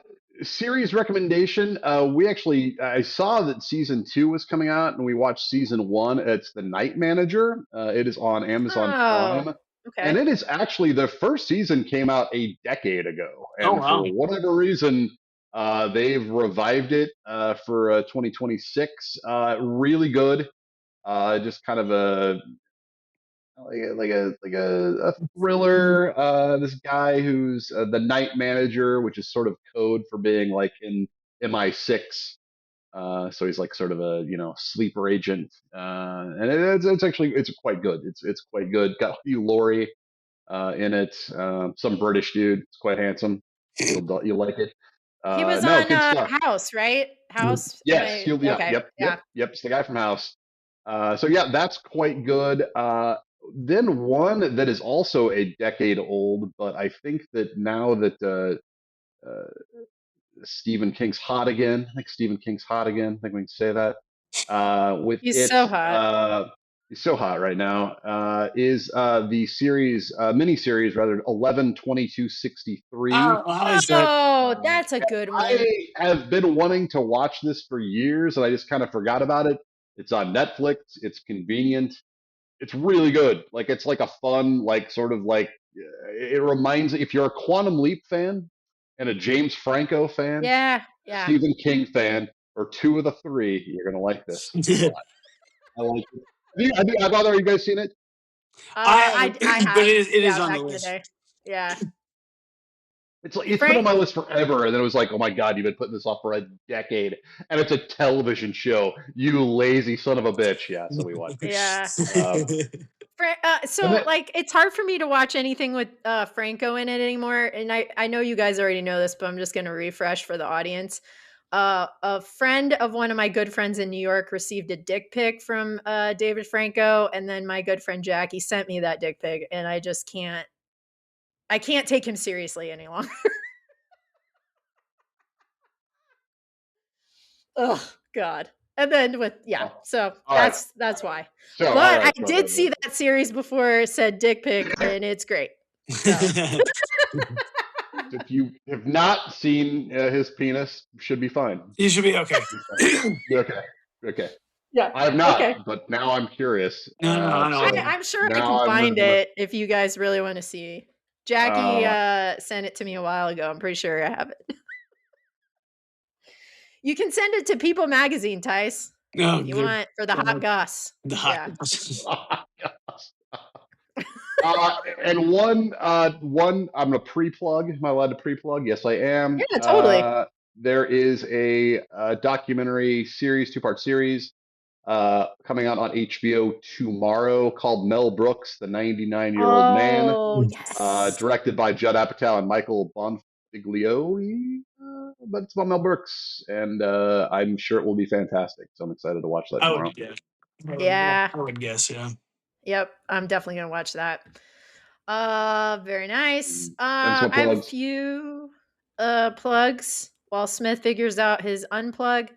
S3: Series recommendation. I saw that season 2 was coming out, and we watched season 1. It's The Night Manager. It is on Amazon Prime, and
S2: Okay.
S3: it is actually the first season came out a decade ago,
S1: Oh
S3: and
S1: wow.
S3: for whatever reason, they've revived it for 2026. Really good. Just kind of a a thriller. This guy who's the night manager, which is sort of code for being like in MI6. So he's like sort of a sleeper agent, and it's actually it's quite good. It's quite good. Got Hugh Laurie in it. Some British dude. It's quite handsome. You'll like it.
S2: He was
S3: No,
S2: on
S3: good stuff.
S2: House, right? House.
S3: Yes.
S2: Okay. Yeah.
S3: Yep. It's the guy from House. So yeah, that's quite good. Then one that is also a decade old, but I think that now that Stephen King's hot again. I think Stephen King's hot again. I think we can say that. With
S2: He's
S3: it,
S2: so hot.
S3: he's so hot right now. Is the series, mini series rather, 11/22/63.
S1: Oh, how is that?
S2: Oh, that's a good one.
S3: I have been wanting to watch this for years, and I just kind of forgot about it. It's on Netflix. It's convenient. It's really good. Like it's like a fun, like sort of like it reminds. If you're a Quantum Leap fan and a James Franco fan,
S2: Yeah. Yeah.
S3: Stephen King fan, or two of the three, you're gonna like this a lot. I like it. Have either of you guys seen it?
S2: I have.
S1: But it is on
S2: back
S1: the
S2: in
S1: list.
S2: day. Yeah.
S3: It's been on my list forever, and then it was like, oh my god, you've been putting this off for a decade, and it's a television show. You lazy son of a bitch. Yeah, so we watched.
S2: Yeah.
S3: Um,
S2: So like it's hard for me to watch anything with Franco in it anymore, and I know you guys already know this, but I'm just going to refresh for the audience. A friend of one of my good friends in New York received a dick pic from David Franco, and then my good friend Jackie sent me that dick pic, and I just can't take him seriously any longer. Oh God. And then so that's why.
S3: So,
S2: but I did see that series before it said dick pic, and it's great. So.
S3: If you have not seen his penis, should be fine.
S1: You should be okay.
S3: Okay.
S2: Yeah.
S3: I have not,
S2: okay.
S3: but now I'm curious.
S1: No,
S2: I'm sure I can find it if you guys really want to see. Jackie sent it to me a while ago. I'm pretty sure I have it. You can send it to People Magazine, Tice.
S1: Oh,
S2: you want for the hot goss.
S1: The hot goss.
S3: And one, I'm gonna pre-plug. Am I allowed to pre-plug? Yes, I am.
S2: Yeah, totally.
S3: There is a documentary series, two-part series, coming out on HBO tomorrow called Mel Brooks, the 99-year-old man.
S2: Oh, yes.
S3: Directed by Judd Apatow and Michael Bonfiglio. But it's about Mel Brooks, and I'm sure it will be fantastic. So I'm excited to watch that tomorrow.
S2: Yeah.
S1: I would guess, yeah.
S2: Yep, I'm definitely gonna watch that. Very nice.
S3: I
S2: have a few plugs while Smith figures out his unplug.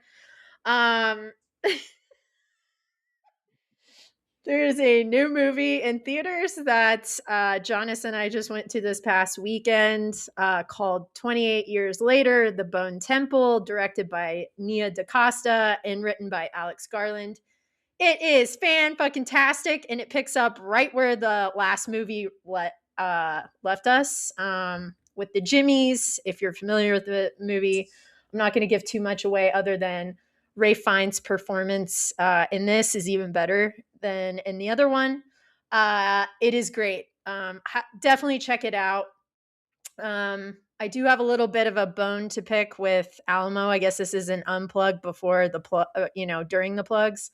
S2: There's a new movie in theaters that Jonas and I just went to this past weekend called 28 Years Later, The Bone Temple, directed by Nia DaCosta and written by Alex Garland. It is fan-fucking-tastic, and it picks up right where the last movie left us with the Jimmies. If you're familiar with the movie, I'm not going to give too much away other than Ray Fiennes' performance in this is even better than in the other one. It is great. Definitely check it out. I do have a little bit of a bone to pick with Alamo. I guess this is an unplug before the during the plugs.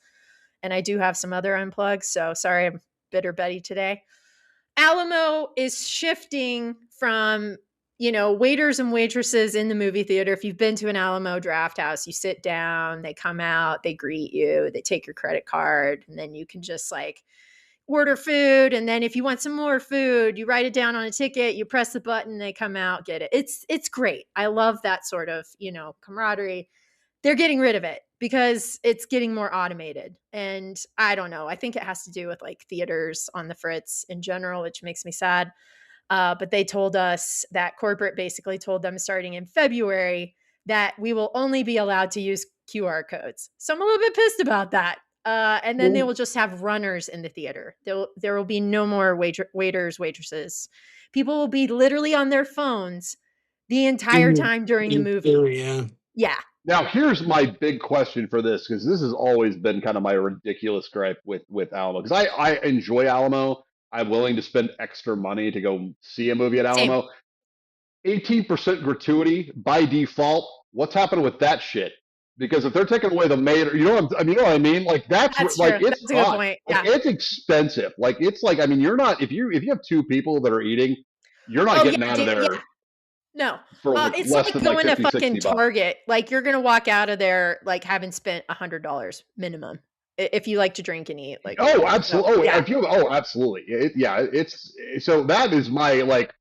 S2: And I do have some other unplugs. So sorry, I'm bitter Betty today. Alamo is shifting from, waiters and waitresses in the movie theater. If you've been to an Alamo Draft House, you sit down, they come out, they greet you, they take your credit card, and then you can just order food. And then if you want some more food, you write it down on a ticket, you press the button, they come out, get it. It's great. I love that sort of, camaraderie. They're getting rid of it because it's getting more automated. And I don't know. I think it has to do with theaters on the fritz in general, which makes me sad. But they told us that corporate basically told them starting in February that we will only be allowed to use QR codes. So I'm a little bit pissed about that. And then they will just have runners in the theater. There will be no more waiters, waitresses. People will be literally on their phones the entire time during the movie. Yeah.
S3: Now, here's my big question for this, because this has always been kind of my ridiculous gripe with Alamo, because I enjoy Alamo. I'm willing to spend extra money to go see a movie at
S2: Same.
S3: Alamo. 18% gratuity by default. What's happening with that shit? Because if they're taking away the maid, you know what I mean? Like
S2: That's
S3: like
S2: true.
S3: it's
S2: That's a good
S3: hot.
S2: point.
S3: Like
S2: Yeah.
S3: it's expensive. Like it's like, I mean, you're not, if you have two people that are eating, you're not
S2: Oh
S3: getting
S2: yeah,
S3: out of there
S2: yeah. No.
S3: for like
S2: It's
S3: less
S2: like
S3: than like
S2: going to
S3: 50,
S2: fucking
S3: 60 bucks.
S2: Target. Like you're gonna walk out of there like having spent $100 minimum if you like to drink and eat. Like
S3: Oh,
S2: so,
S3: absolutely. Oh,
S2: yeah.
S3: if you, oh, absolutely. Yeah, it's so that is my like.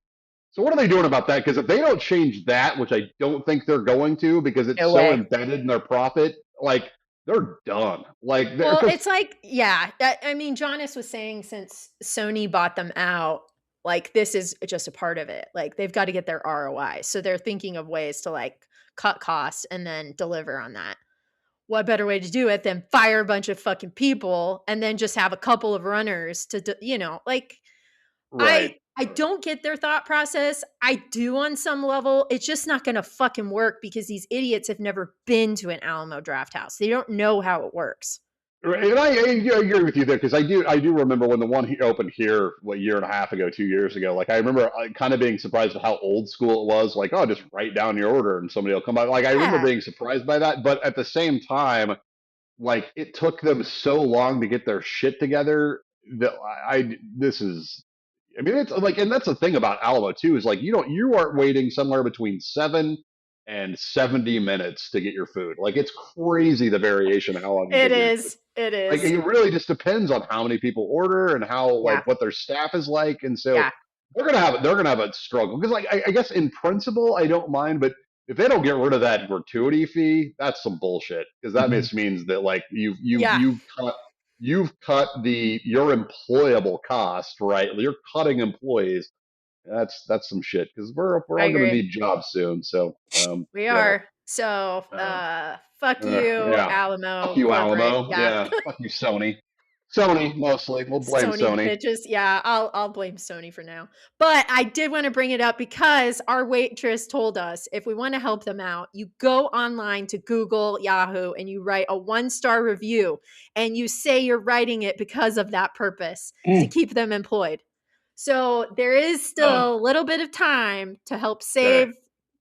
S3: So what are they doing about that? Because if they don't change that, which I don't think they're going to, because it's
S2: No
S3: so
S2: way.
S3: embedded in their profit, like they're done. Like,
S2: Well, it's like, yeah. I mean, Jonas was saying since Sony bought them out, like this is just a part of it. Like they've got to get their ROI. So they're thinking of ways to like cut costs and then deliver on that. What better way to do it than fire a bunch of fucking people and then just have a couple of runners to, like
S3: right.
S2: I don't get their thought process. I do on some level. It's just not going to fucking work because these idiots have never been to an Alamo Draft House. They don't know how it works.
S3: And I agree with you there, because I do remember when the one he opened here, what, year and a half ago, 2 years ago. Like I remember kind of being surprised at how old school it was. Like, oh, just write down your order and somebody will come by. Like I remember
S2: Yeah.
S3: being surprised by that, but at the same time, like it took them so long to get their shit together that this is, I mean, it's like, and that's the thing about Alamo too, is like you aren't waiting somewhere between 7 and 70 minutes to get your food. Like it's crazy the variation of how long you
S2: It
S3: get your food.
S2: is. It
S3: Like
S2: is.
S3: it really just depends on how many people order and how,
S2: Yeah.
S3: like, what their staff is like, and so
S2: Yeah.
S3: they're gonna have a struggle, because like I guess in principle I don't mind, but if they don't get rid of that gratuity fee, that's some bullshit, because that just means that like
S2: Yeah.
S3: you've cut your employable cost, right? You're cutting employees. That's some shit, because we're
S2: I
S3: all gonna
S2: agree.
S3: need jobs soon. So
S2: We
S3: yeah.
S2: are. So, fuck you,
S3: Yeah.
S2: Alamo
S3: Fuck you,
S2: corporate.
S3: Alamo.
S2: Yeah.
S3: Yeah. Fuck you, Sony. Sony mostly. We'll blame
S2: Sony
S3: Sony.
S2: bitches. Yeah, I'll blame Sony for now. But I did want to bring it up because our waitress told us if we want to help them out, you go online to Google, Yahoo, and you write a 1-star review, and you say you're writing it because of that purpose to keep them employed. So there is still a little bit of time to help save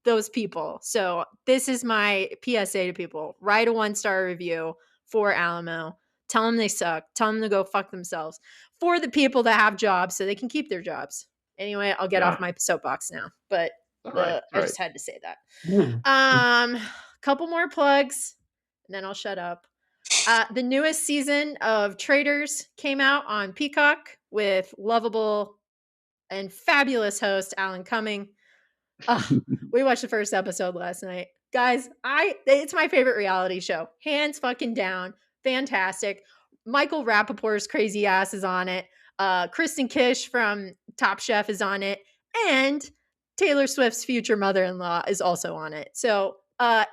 S2: those people. So this is my PSA to people: write a 1-star review for Alamo. Tell them they suck. Tell them to go fuck themselves for the people that have jobs so they can keep their jobs. Anyway, I'll get off my soapbox now, but I just had to say that. Couple more plugs and then I'll shut up. The newest season of Traitors came out on Peacock with lovable and fabulous host Alan Cumming. We watched the first episode last night. Guys, it's my favorite reality show. Hands fucking down. Fantastic. Michael Rappaport's crazy ass is on it. Kristen Kish from Top Chef is on it. And Taylor Swift's future mother-in-law is also on it. So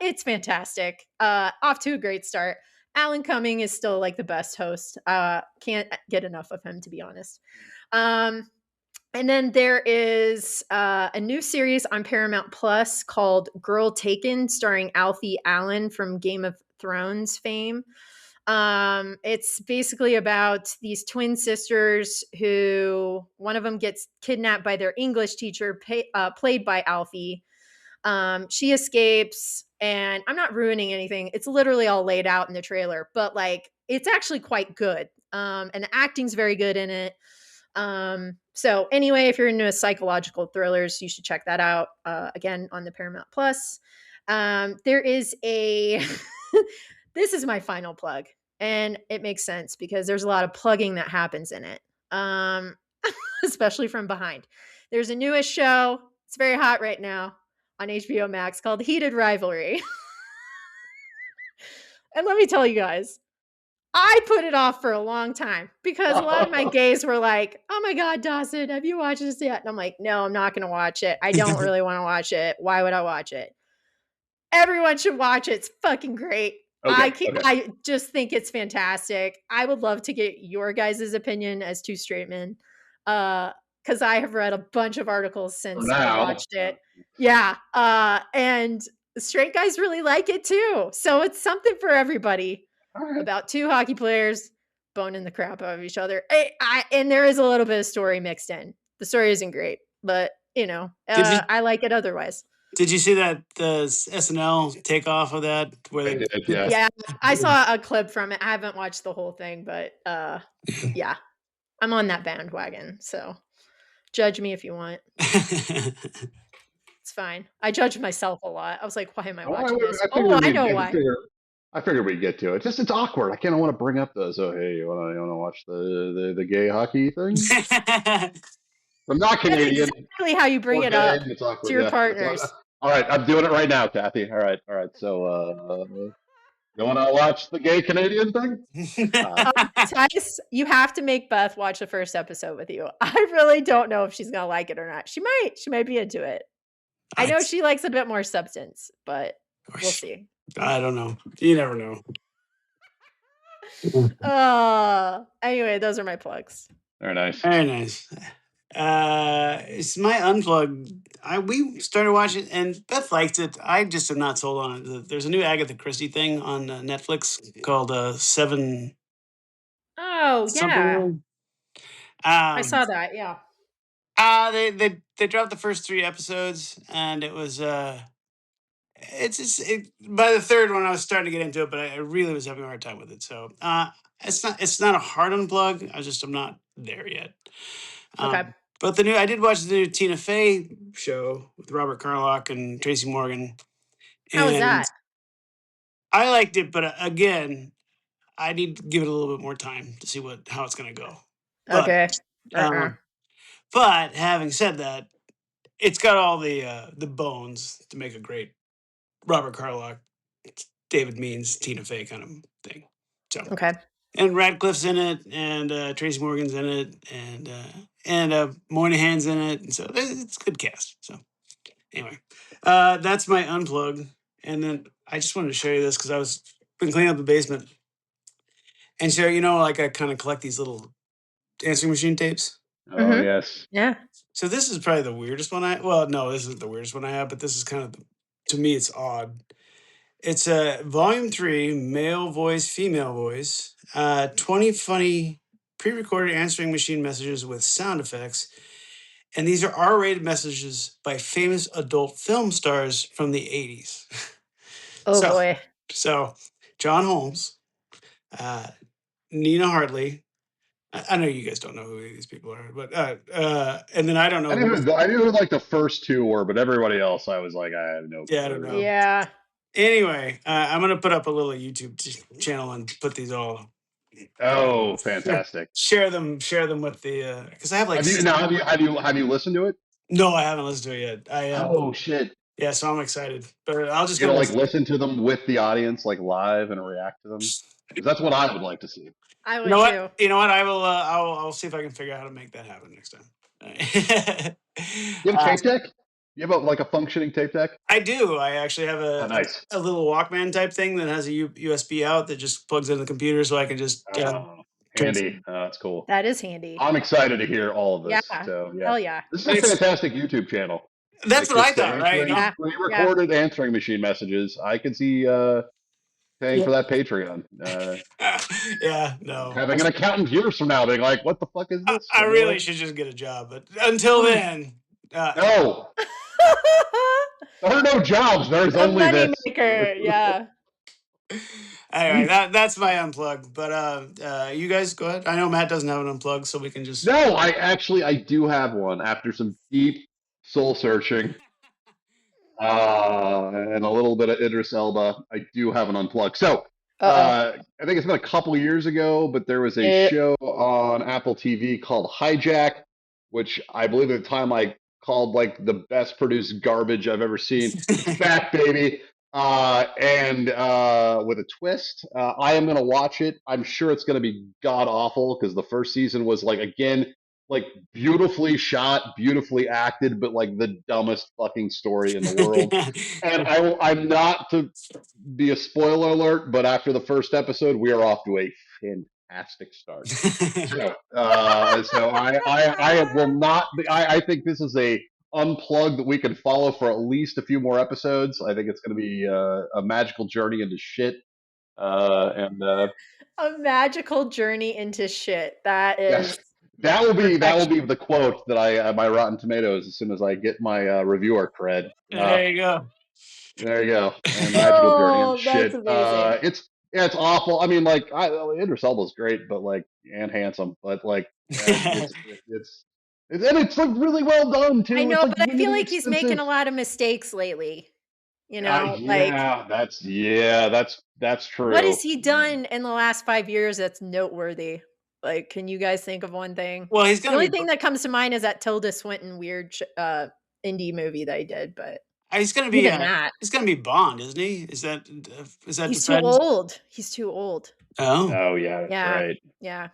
S2: it's fantastic. Off to a great start. Alan Cumming is still like the best host. Can't get enough of him, to be honest. And then there is a new series on Paramount Plus called Girl Taken, starring Alfie Allen from Game of Thrones fame. It's basically about these twin sisters who one of them gets kidnapped by their English teacher, played by Alfie. She escapes, and I'm not ruining anything. It's literally all laid out in the trailer, but like it's actually quite good. And the acting's very good in it. So anyway, if you're into psychological thrillers, you should check that out. Again, on the Paramount Plus. There is a this is my final plug, and it makes sense because there's a lot of plugging that happens in it. Especially from behind. There's a newest show. It's very hot right now on HBO Max called Heated Rivalry. And let me tell you guys, I put it off for a long time because a lot of my gays were like, oh my God, Dawson, have you watched this yet? And I'm like, no, I'm not going to watch it. I don't really want to watch it. Why would I watch it? Everyone should watch it. It's fucking great. I just think it's fantastic. I would love to get your guys' opinion as two straight men. Because I have read a bunch of articles since I watched it. Yeah. And straight guys really like it too. So it's something for everybody. About two hockey players, boning the crap out of each other. And there is a little bit of story mixed in. The story isn't great, but I like it otherwise.
S1: Did you see that the SNL takeoff of that? Where
S2: yeah, I saw a clip from it. I haven't watched the whole thing, but yeah, I'm on that bandwagon. So judge me if you want. It's fine. I judge myself a lot. I was like, why am I watching this? I know why.
S3: I figured we'd get to it. It's awkward. I kind of want to bring up those. Oh, hey, you want to watch the gay hockey thing? I'm not Canadian.
S2: That's exactly how you bring it up to your partners.
S3: All right, I'm doing it right now, Kathy. All right. So, you want to watch the gay Canadian thing?
S2: Tice, you have to make Beth watch the first episode with you. I really don't know if she's gonna like it or not. She might be into it. I know she likes a bit more substance, but we'll see.
S1: I don't know. You never know.
S2: Anyway, those are my plugs.
S3: Very nice.
S1: Very nice. It's my unplug. We started watching, and Beth liked it. I just am not sold on it. There's a new Agatha Christie thing on Netflix called Seven.
S2: Oh yeah, I saw that. Yeah.
S1: They dropped the first 3 episodes, and it was by the third one I was starting to get into it, but I really was having a hard time with it. So it's not a hard unplug. I'm not there yet.
S2: Okay.
S1: But I did watch the new Tina Fey show with Robert Carlock and Tracy Morgan.
S2: How was that?
S1: I liked it, but again, I need to give it a little bit more time to see how it's going to go.
S2: Okay.
S1: But having said that, it's got all the bones to make a great Robert Carlock, David Means, Tina Fey kind of thing. So
S2: okay.
S1: And Radcliffe's in it, and Tracy Morgan's in it, and Moynihan's in it, and so it's a good cast. So anyway, that's my unplug. And then I just wanted to show you this because I was been cleaning up the basement, and so like I kind of collect these little answering machine tapes.
S3: Oh yes,
S2: yeah.
S1: So this is probably the weirdest one no, this isn't the weirdest one I have, but this is kind of to me it's odd. It's a volume 3, male voice, female voice, 20 funny pre-recorded answering machine messages with sound effects. And these are R-rated messages by famous adult film stars from the 80s.
S2: Boy.
S1: So John Holmes, Nina Hartley. I know you guys don't know who these people are, but and then I don't know.
S3: I knew who like the first 2 were, but everybody else I was like, I have no clue.
S1: Yeah, I don't know.
S2: Yeah.
S1: Anyway, I'm gonna put up a little YouTube channel and put these all.
S3: Oh, fantastic!
S1: Share them with the because I have like.
S3: Have you listened to it?
S1: No, I haven't listened to it yet.
S3: Oh shit!
S1: Yeah, so I'm excited, but I'll just
S3: listen to them with the audience, like live, and react to them. Because that's what I would like to see.
S2: I would
S1: too. You know what? I will. I'll see if I can figure out how to make that happen next time.
S3: You have a tape deck? You have a functioning tape deck?
S1: I do. I actually have a little Walkman type thing that has a USB out that just plugs into the computer, so I can just.
S3: Handy. That's cool.
S2: That is handy.
S3: I'm excited to hear all of this.
S2: Yeah.
S3: So, yeah.
S2: Hell yeah.
S3: This is a fantastic YouTube channel.
S1: That's what I thought, right?
S3: Pre-recorded answering machine messages. I can see paying for that Patreon.
S1: Yeah, no.
S3: Having an accountant years from now being like, what the fuck is this?
S1: I really should just get a job, but until then.
S3: No. There are no jobs. There's only this.
S2: Maker. Yeah.
S1: Anyway, that's my unplug. But you guys go ahead. I know Matt doesn't have an unplug, so we can just.
S3: No, I do have one after some deep soul searching. And a little bit of Idris Elba. I do have an unplug. So I think it's been a couple years ago, but there was a show on Apple TV called Hijack, which I believe at the time I called like the best produced garbage I've ever seen. Back, baby. And with a twist. I am going to watch it. I'm sure it's going to be god awful because the first season was like, again, like beautifully shot, beautifully acted, but like the dumbest fucking story in the world. And I'm not to be a spoiler alert, but after the first episode, we are off to a fantastic start. So I will not. I think this is a unplug that we can follow for at least a few more episodes. I think it's going to be a magical journey into shit. And
S2: A magical journey into shit. That
S3: yes,
S2: is
S3: that will be
S2: perfection.
S3: the quote that I my Rotten Tomatoes as soon as I get my reviewer cred.
S1: There you go.
S3: There you go. And magical journey and
S2: Oh, that's
S3: shit.
S2: amazing.
S3: It's awful. I mean, like, Idris Elba's great, but like, and handsome, but like, and it's like really well done
S2: I
S3: too. It's
S2: know,
S3: like
S2: but I feel
S3: really
S2: like he's making
S3: expensive.
S2: a lot of mistakes lately. Like
S3: That's
S2: what
S3: true.
S2: has he done in the last 5 years that's noteworthy? Like, can you guys think of one thing?
S1: Well, he's
S2: The
S1: gonna
S2: only
S1: be
S2: thing that comes to mind is that Tilda Swinton weird indie movie that he did, but
S1: he's gonna be
S2: even that,
S1: he's gonna be Bond, isn't he? Is that the
S2: he's too
S1: trend?
S2: old. He's too old.
S1: Oh,
S3: Oh yeah, that's
S2: Yeah,
S3: right.
S2: yeah.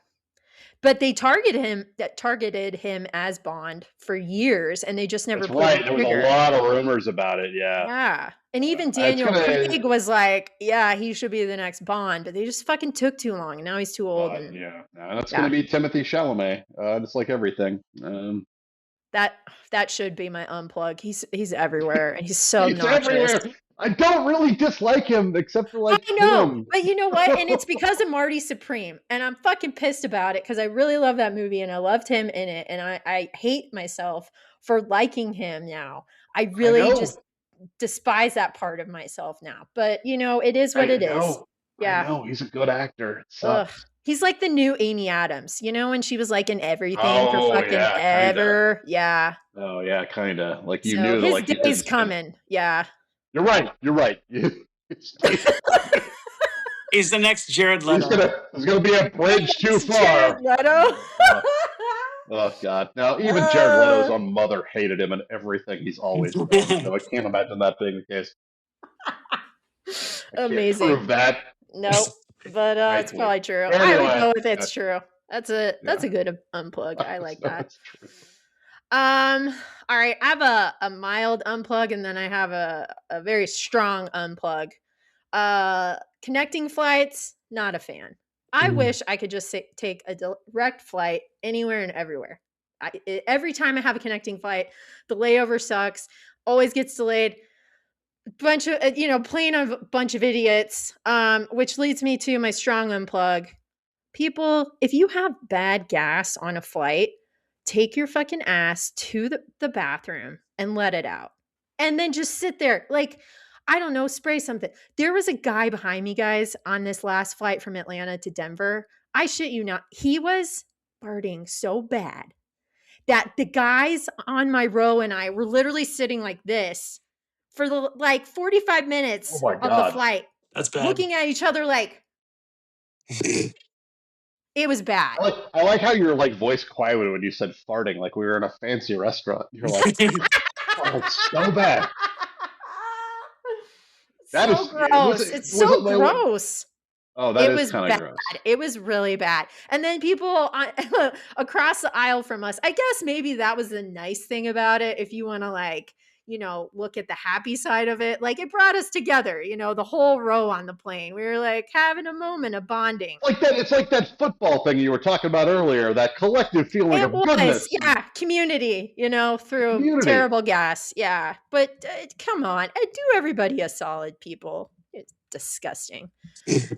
S2: But they targeted him as Bond for years, and they just never
S3: That's
S2: pulled the
S3: right. There was a
S2: trigger.
S3: lot of rumors about it. Yeah,
S2: Yeah, and even
S3: it's
S2: Daniel
S3: gonna.
S2: Craig was like, "Yeah, he should be the next Bond," but they just fucking took too long, and now he's too old, and
S3: Yeah, no, that's gonna
S2: yeah.
S3: be Timothy Chalamet. It's like everything.
S2: That that should be my unplug. He's everywhere, and he's so
S3: He's
S2: obnoxious.
S3: everywhere. I don't really dislike him except for
S2: I
S3: like
S2: know,
S3: him.
S2: but you know what? And it's because of Marty Supreme, and I'm fucking pissed about it because I really love that movie and I loved him in it, and I hate myself for liking him now. I
S3: I
S2: really just
S3: know.
S2: despise that part of myself now. But it is what
S3: I
S2: it is.
S3: know. I
S2: Yeah.
S3: know. He's a good actor. It
S2: Ugh.
S3: sucks.
S2: He's like the new Amy Adams, when she was like in everything for
S3: Oh
S2: fucking
S3: yeah, kinda.
S2: ever. Yeah.
S3: Oh yeah, kinda. Like you
S2: So
S3: knew that
S2: his
S3: like he
S2: day's
S3: didn't spend.
S2: coming. Yeah.
S3: You're right. You're right.
S1: he's the next Jared
S3: He's
S1: Leto.
S3: gonna. There's gonna be a bridge too
S2: It's Jared
S3: far.
S2: Leto.
S3: Uh, oh God! Now even Jared Leto's
S2: Uh,
S3: own mother hated him and everything he's always done. So I can't imagine that being the case. I can't
S2: Amazing.
S3: prove that.
S2: Nope. But it's
S3: Thankfully.
S2: probably true. I would
S3: Anyway,
S2: go with
S3: yeah,
S2: it's true. That's
S3: yeah.
S2: a good unplug. I like
S3: So
S2: that.
S3: it's true.
S2: All right. I have a mild unplug and then I have a very strong unplug. Connecting flights, not a fan. I wish I could just take a direct flight anywhere and everywhere. Every time I have a connecting flight, the layover sucks, always gets delayed. Bunch of playing a bunch of idiots, which leads me to my strong unplug. People, if you have bad gas on a flight, take your fucking ass to the bathroom and let it out. And then just sit there. Like, I don't know, spray something. There was a guy behind me, guys, on this last flight from Atlanta to Denver. I shit you not. He was farting so bad that the guys on my row and I were literally sitting like this for the 45
S3: Oh
S2: minutes
S3: my
S2: of the
S3: God.
S2: flight,
S1: That's bad.
S2: looking at each other like it was bad.
S3: I like how your like voice quieted when you said farting, like we were in a fancy restaurant. You're like, oh, it's so bad. That
S2: So
S3: is was
S2: gross.
S3: it
S2: It's
S3: was
S2: so
S3: it like
S2: gross.
S3: oh that
S2: It
S3: is
S2: was
S3: kind of
S2: bad.
S3: gross.
S2: It was really bad. And then people across the aisle from us, I guess maybe that was the nice thing about it. If you want to look at the happy side of it, like it brought us together, the whole row on the plane. We were like having a moment of bonding.
S3: Like that, it's like that football thing you were talking about earlier, that collective feeling
S2: It
S3: of
S2: was,
S3: goodness and
S2: yeah, community, through
S3: community.
S2: terrible gas. Yeah. But come on, do everybody a solid, people. It's disgusting.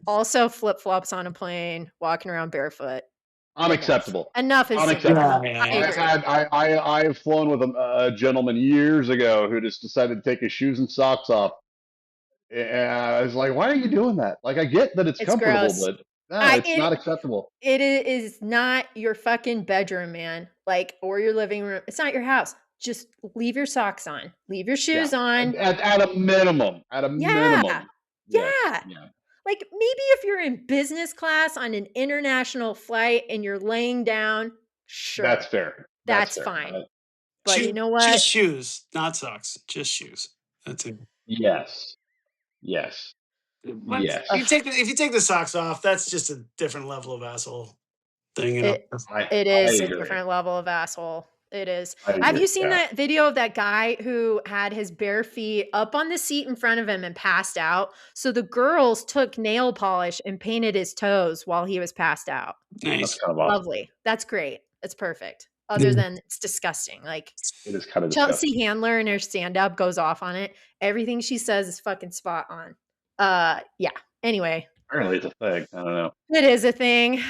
S2: Also, flip flops on a plane, walking around barefoot. Enough.
S3: Unacceptable.
S2: Enough is
S3: Unacceptable.
S2: enough.
S1: Yeah,
S2: I
S3: I've
S2: agree.
S3: had I've flown with a gentleman years ago who just decided to take his shoes and socks off. And I was like, why are you doing that? Like I get that it's
S2: It's
S3: comfortable,
S2: gross.
S3: but no, it's
S2: It
S3: not acceptable.
S2: it is not your fucking bedroom, man. Or your living room. It's not your house. Just leave your socks on. Leave your
S3: Yeah.
S2: shoes on.
S3: At a minimum. At a
S2: Yeah.
S3: minimum. Yes.
S2: Yeah.
S3: Yeah.
S2: Like maybe if you're in business class on an international flight and you're laying down,
S3: That's
S2: sure.
S3: fair. That's
S2: That's
S3: fair.
S2: fine. But you know
S1: just
S2: what?
S1: shoes, not socks. Just shoes. That's it.
S3: Yes. Yes. Yes.
S2: Ugh,
S1: If you take the socks off, that's just a different level of asshole thing.
S2: it
S3: I
S2: it
S3: I
S2: is a
S3: agree.
S2: different level of asshole. It is.
S3: I
S2: Have
S3: agree.
S2: you seen
S3: Yeah.
S2: that video of that guy who had his bare feet up on the seat in front of him and passed out? So the girls took nail polish and painted his toes while he was passed out.
S3: That's
S1: Nice.
S3: kind of awesome.
S2: Lovely. That's great. It's perfect. Other than it's disgusting. Like
S3: It is kind of disgusting.
S2: Chelsea Handler in her stand-up goes off on it. Everything she says is fucking spot on. Yeah. Anyway,
S3: Apparently, it's a thing. I don't know.
S2: It is a thing.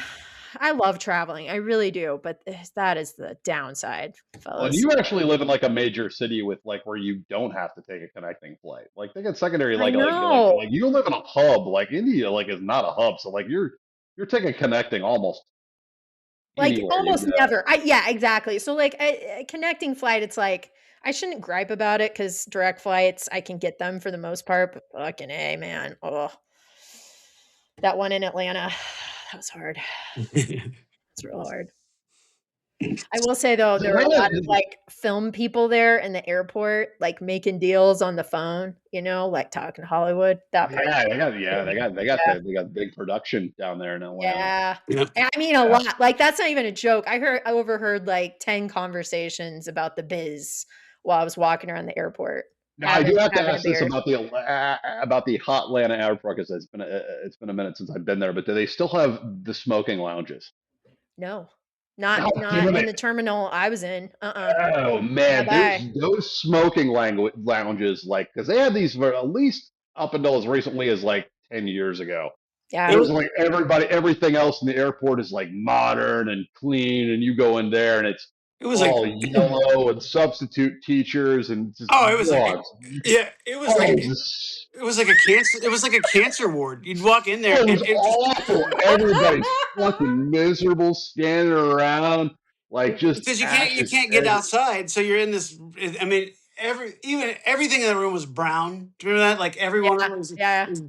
S2: I love traveling. I really do, but that is the downside,
S3: Well, and
S2: fellas.
S3: you actually live in like a major city with like where you don't have to take a connecting flight. Like they got secondary,
S2: I
S3: like
S2: know.
S3: you live in a hub. Like India, like is not a hub. So like you're taking connecting almost
S2: Like
S3: anywhere you
S2: almost
S3: go.
S2: never. Yeah, exactly. So like a connecting flight, it's like I shouldn't gripe about it because direct flights I can get them for the most part. But fucking a man, oh, that one in Atlanta, that was hard. It's real hard. I will say though, there are a lot of like film people there in the airport, like making deals on the phone. Like talking Hollywood. That part.
S3: They got big production down there in Atlanta.
S2: Yeah.
S1: Yep.
S2: I mean, a lot. Like, that's not even a joke. I overheard like 10 conversations about the biz while I was walking around the airport.
S3: Now, I do have to ask this about the hot Atlanta airport because it's been a minute since I've been there. But do they still have the smoking lounges?
S2: No, not in the terminal I was in.
S3: Oh man, those smoking lounges, like, because they had these for at least up until as recently as like 10 years ago.
S2: Yeah.
S3: It was like everything else in the airport is like modern and clean, and you go in there and it's all
S1: like
S3: yellow and substitute teachers and just
S1: it was like it was like a cancer. It was like a cancer ward. You'd walk in there.
S3: It was awful. Everybody's fucking miserable, standing around like just
S1: because you can't get outside. So you're in this. I mean, everything in the room was brown. Do you remember that? Like everyone was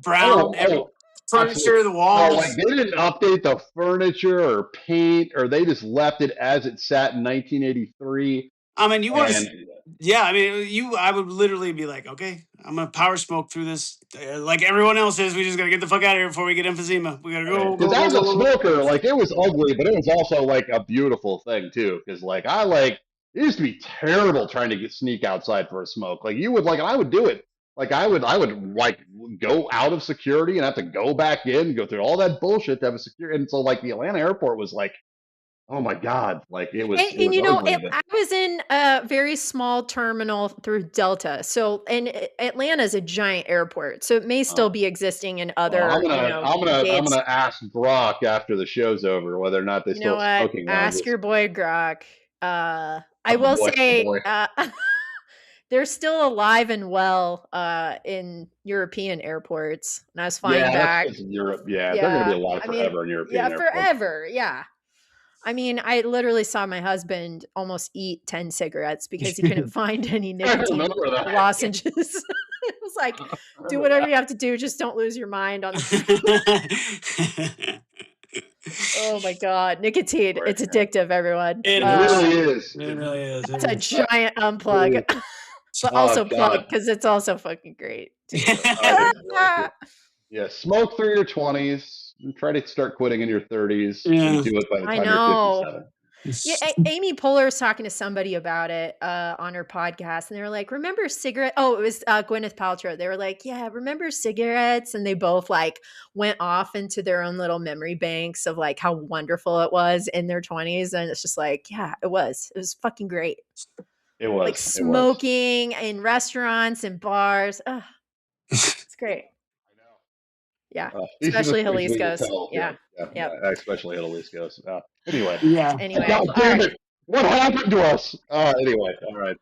S1: brown. Furniture, the walls.
S3: Like they didn't update the furniture or paint, or they just left it as it sat in 1983.
S1: I mean, I would literally be like, okay, I'm gonna power smoke through this, like everyone else is. We just gotta get the fuck out of here before we get emphysema. We gotta go.
S3: Because as a smoker, like it was ugly, but it was also like a beautiful thing too. Because it used to be terrible trying to sneak outside for a smoke. Like you would I would do it. Like I would like go out of security and have to go back in, go through all that bullshit to have a security. And so like the Atlanta airport was like, oh my God, like it was.
S2: And I was in a very small terminal through Delta. So, and Atlanta is a giant airport, so it may still be existing in other.
S3: I'm gonna ask Brock after the show's over whether or not they still smoking.
S2: Ask your boy Brock. I will say they're still alive and well in European airports. And I was flying back.
S3: Europe, they're gonna be alive forever in European airports.
S2: Yeah, forever. Yeah. I mean, I literally saw my husband almost eat 10 cigarettes because he couldn't find any nicotine lozenges. It was like, do whatever you have to do, just don't lose your mind on the Oh my God, nicotine! It's addictive, everyone.
S3: It really is.
S1: It really is.
S2: It's a giant unplug, but also plug because it's also fucking great.
S3: Yeah, smoke through your 20s. And try to start quitting in your 30s.
S1: Yeah.
S3: And do it by the time you're 57.
S2: Yeah, Amy Poehler was talking to somebody about it on her podcast, and they were like, "Remember cigarette?" Oh, it was Gwyneth Paltrow. They were like, "Yeah, remember cigarettes?" And they both like went off into their own little memory banks of like how wonderful it was in their 20s, and it's just like, yeah, it was fucking great.
S3: It was
S2: like smoking in restaurants and bars. Oh, it's great. Yeah, especially Jalisco's. Yeah,
S3: especially Jalisco's. Anyway.
S2: God
S3: damn it! What happened to us? Anyway, all right.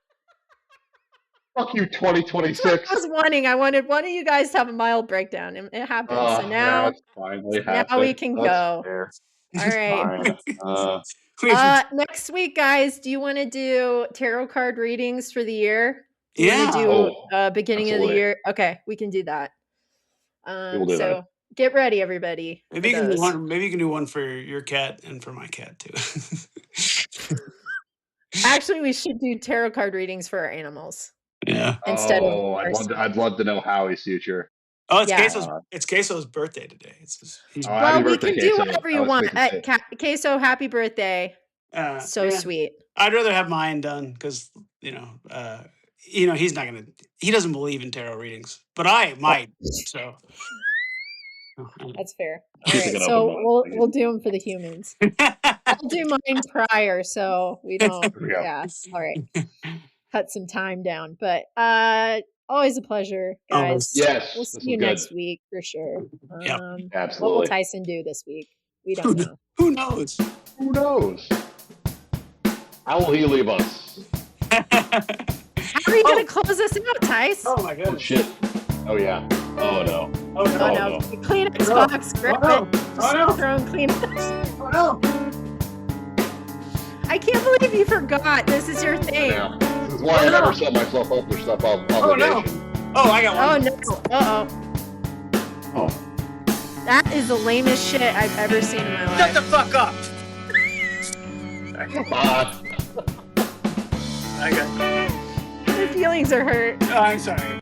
S3: Fuck you, 2026.
S2: I was wanted one of you guys to have a mild breakdown, and it happened. So now, now we can go.
S3: Fair.
S2: All right. Next week, guys, do you want to do tarot card readings for the year? Do you want to do beginning of the year? Okay, we can do that. So get ready, everybody.
S1: Maybe you can do one. Maybe you can do one for your cat and for my cat too.
S2: Actually, we should do tarot card readings for our animals.
S1: Yeah.
S2: Instead of
S3: I'd love to know Howie's future.
S1: Oh, it's Queso's birthday today.
S2: Well, we can do whatever you want. Queso, happy birthday! Sweet.
S1: I'd rather have mine done because he's not gonna. He doesn't believe in tarot readings, but I might. So
S2: that's fair. All right, so we'll do them for the humans. I'll do mine prior, so we don't. Yeah. All right. Cut some time down, but Always a pleasure,
S1: Always.
S2: guys.
S3: Yes,
S2: We'll
S3: this
S2: see
S3: was
S2: you
S3: good.
S2: next week for sure.
S1: Yeah.
S2: What will
S3: Absolutely.
S2: Tyson do this week? We don't know.
S1: Who knows?
S3: Who knows? How will he leave us?
S2: How are you gonna close us out, Tice?
S1: Oh my
S3: Oh
S1: goodness.
S3: shit. Oh yeah. Oh no.
S1: Oh no.
S2: Oh no. Kleenex box, grab it.
S1: Oh no.
S2: Throw in Kleenex.
S1: Oh no.
S2: I can't believe you forgot. This is your thing.
S3: Yeah. This is why I never set myself up for stuff obligation.
S1: Oh no. Oh, I got one.
S2: Oh no. Uh-oh.
S3: Oh.
S2: That is the lamest shit I've ever seen in my life.
S1: Shut the fuck up.
S3: Ah.
S1: I got.
S2: My feelings are hurt.
S1: Oh, I'm sorry.